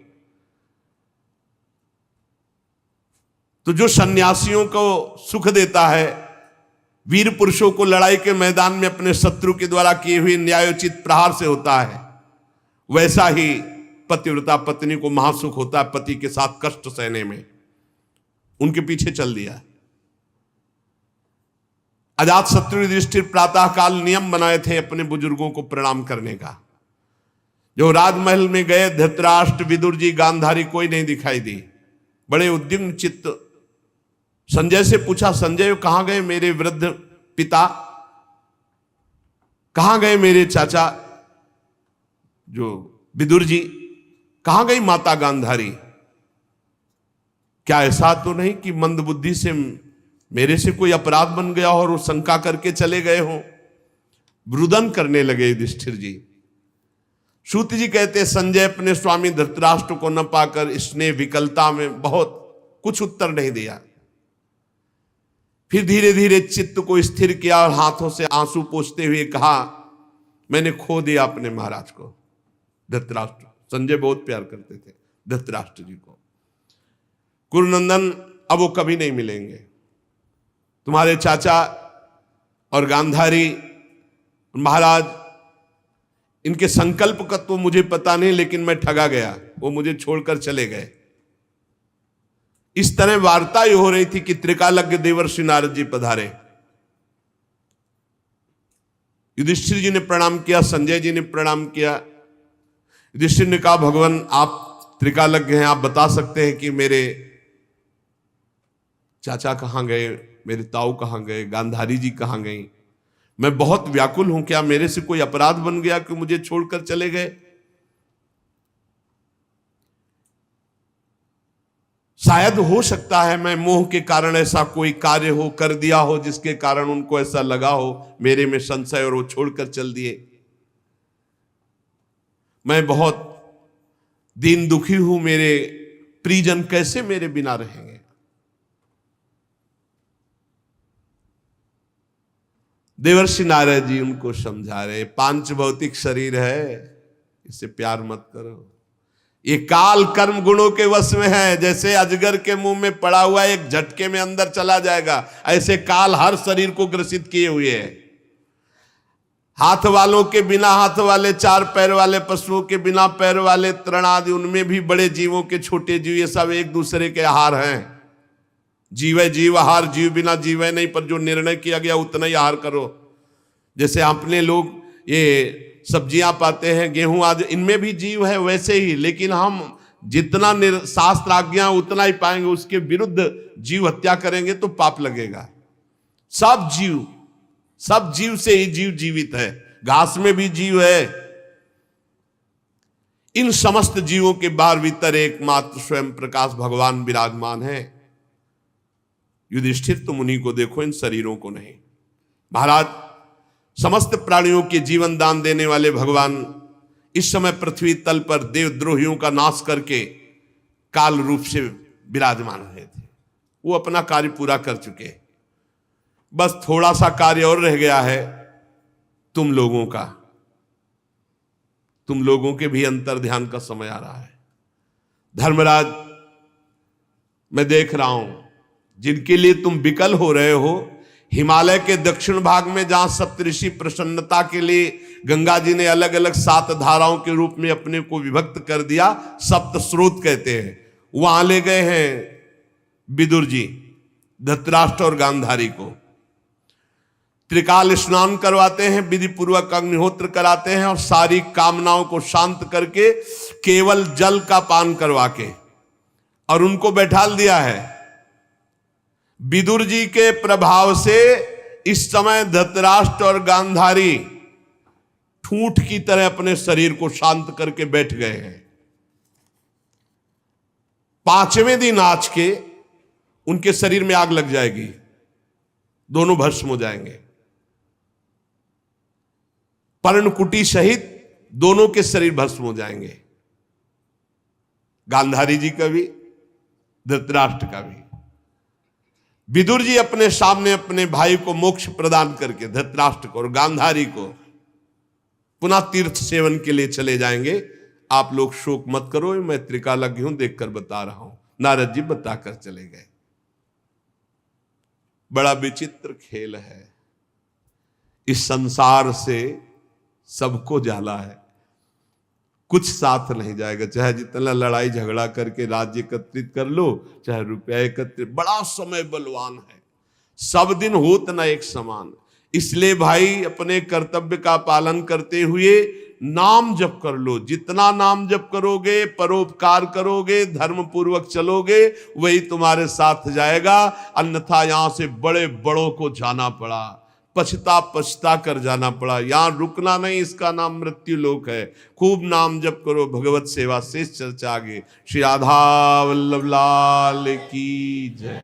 तो जो सन्यासियों को सुख देता है, वीर पुरुषों को लड़ाई के मैदान में अपने शत्रु के द्वारा किए हुए न्यायोचित प्रहार से होता है, वैसा ही पतिव्रता पत्नी को महासुख होता है पति के साथ कष्ट सहने में। उनके पीछे चल दिया। अजातशत्रु युधिष्ठिर प्रातः काल नियम बनाए थे अपने बुजुर्गों को प्रणाम करने का। जो राजमहल में गए, धृतराष्ट्र, विदुर जी, गांधारी, कोई नहीं दिखाई दी। बड़े उद्विग्न चित्त संजय से पूछा, संजय कहां गए मेरे वृद्ध पिता, कहां गए मेरे चाचा जो विदुर जी, कहां गई माता गांधारी? क्या ऐसा तो नहीं कि मंदबुद्धि से मेरे से कोई अपराध बन गया और वो शंका करके चले गए हों? रुदन करने लगे युधिष्ठिर जी। सूत जी कहते, संजय अपने स्वामी धृतराष्ट्र को न पाकर स्नेह विकलता में बहुत कुछ उत्तर नहीं दिया। फिर धीरे धीरे चित्त को स्थिर किया और हाथों से आंसू पोंछते हुए कहा, मैंने खो दिया अपने महाराज को। धृतराष्ट्र, संजय बहुत प्यार करते थे धृतराष्ट्र जी को। कुरुनंदन, अब वो कभी नहीं मिलेंगे। तुम्हारे चाचा और गांधारी महाराज, इनके संकल्प का तो मुझे पता नहीं, लेकिन मैं ठगा गया, वो मुझे छोड़कर चले गए। इस तरह वार्ता ये हो रही थी कि त्रिकालज्ञ देवर्षि नारद जी पधारे। युधिष्ठिर जी ने प्रणाम किया, संजय जी ने प्रणाम किया। युधिष्ठिर ने कहा, भगवान आप त्रिकालज्ञ हैं, आप बता सकते हैं कि मेरे चाचा कहां गए, मेरे ताऊ कहां गए, गांधारी जी कहां गई? मैं बहुत व्याकुल हूं, क्या मेरे से कोई अपराध बन गया कि मुझे छोड़कर चले गए? शायद हो सकता है मैं मोह के कारण ऐसा कोई कार्य हो कर दिया हो जिसके कारण उनको ऐसा लगा हो मेरे में संशय और वो छोड़कर चल दिए। मैं बहुत दीन दुखी हूं, मेरे परिजन कैसे मेरे बिना रहेंगे? देवर्षि नारद जी उनको समझा रहे, पांच भौतिक शरीर है, इससे प्यार मत करो, ये काल कर्म गुणों के वश में है। जैसे अजगर के मुंह में पड़ा हुआ एक झटके में अंदर चला जाएगा, ऐसे काल हर शरीर को ग्रसित किए हुए है। हाथ वालों के बिना हाथ वाले, चार पैर वाले पशुओं के बिना पैर वाले, तृणादि उनमें भी बड़े जीवों के छोटे जीव, ये सब एक दूसरे के आहार हैं। जीव जीव आहार, जीव बिना जीव नहीं, पर जो निर्णय किया गया उतना ही आहार करो। जैसे अपने लोग ये सब्जियां पाते हैं, गेहूं आदि, इनमें भी जीव है वैसे ही, लेकिन हम जितना शास्त्र आज्ञा उतना ही पाएंगे, उसके विरुद्ध जीव हत्या करेंगे तो पाप लगेगा। सब जीव से ही जीव जीवित है, घास में भी जीव है। इन समस्त जीवों के बाहर भीतर एकमात्र स्वयं प्रकाश भगवान विराजमान है। युधिष्ठिर, तुम उन्हीं को देखो, इन शरीरों को नहीं। महाराज, समस्त प्राणियों के जीवन दान देने वाले भगवान इस समय पृथ्वी तल पर देवद्रोहियों का नाश करके काल रूप से विराजमान हुए थे। वो अपना कार्य पूरा कर चुके। बस थोड़ा सा कार्य और रह गया है तुम लोगों का। तुम लोगों के भी अंतर ध्यान का समय आ रहा है। धर्मराज, मैं देख रहा हूं जिनके लिए तुम विकल हो रहे हो, हिमालय के दक्षिण भाग में जहां सप्तऋषि प्रसन्नता के लिए गंगा जी ने अलग अलग 7 धाराओं के रूप में अपने को विभक्त कर दिया, सप्त स्रोत कहते हैं, वहां ले गए हैं विदुर जी धृतराष्ट्र और गांधारी को। त्रिकाल स्नान करवाते हैं, विधि पूर्वक अग्निहोत्र कराते हैं और सारी कामनाओं को शांत करके केवल जल का पान करवा के और उनको बैठाल दिया है। विदुर जी के प्रभाव से इस समय धृतराष्ट्र और गांधारी ठूंठ की तरह अपने शरीर को शांत करके बैठ गए हैं। 5वें दिन आज के उनके शरीर में आग लग जाएगी, दोनों भस्म हो जाएंगे। पर्णकुटी सहित दोनों के शरीर भस्म हो जाएंगे, गांधारी जी का भी धृतराष्ट्र का भी। विदुर जी अपने सामने अपने भाई को मोक्ष प्रदान करके धृतराष्ट्र को और गांधारी को पुनः तीर्थ सेवन के लिए चले जाएंगे। आप लोग शोक मत करो, मैं त्रिकालज्ञ हूं, देखकर बता रहा हूं। नारद जी बताकर चले गए। बड़ा विचित्र खेल है, इस संसार से सबको जाला है, कुछ साथ नहीं जाएगा। चाहे जितना लड़ाई झगड़ा करके राज्य एकत्रित कर लो, चाहे रुपया एकत्रित, बड़ा समय बलवान है, सब दिन होत ना एक समान। इसलिए भाई अपने कर्तव्य का पालन करते हुए नाम जप कर लो। जितना नाम जप करोगे, परोपकार करोगे, धर्म पूर्वक चलोगे, वही तुम्हारे साथ जाएगा। अन्यथा यहां से बड़े बड़ों को जाना पड़ा, पछता कर जाना पड़ा। यहां रुकना नहीं, इसका नाम मृत्यु लोक है। खूब नाम जप करो, भगवत सेवा शेष चर्चा आगे। श्री राधा वल्लभ लाल की जय।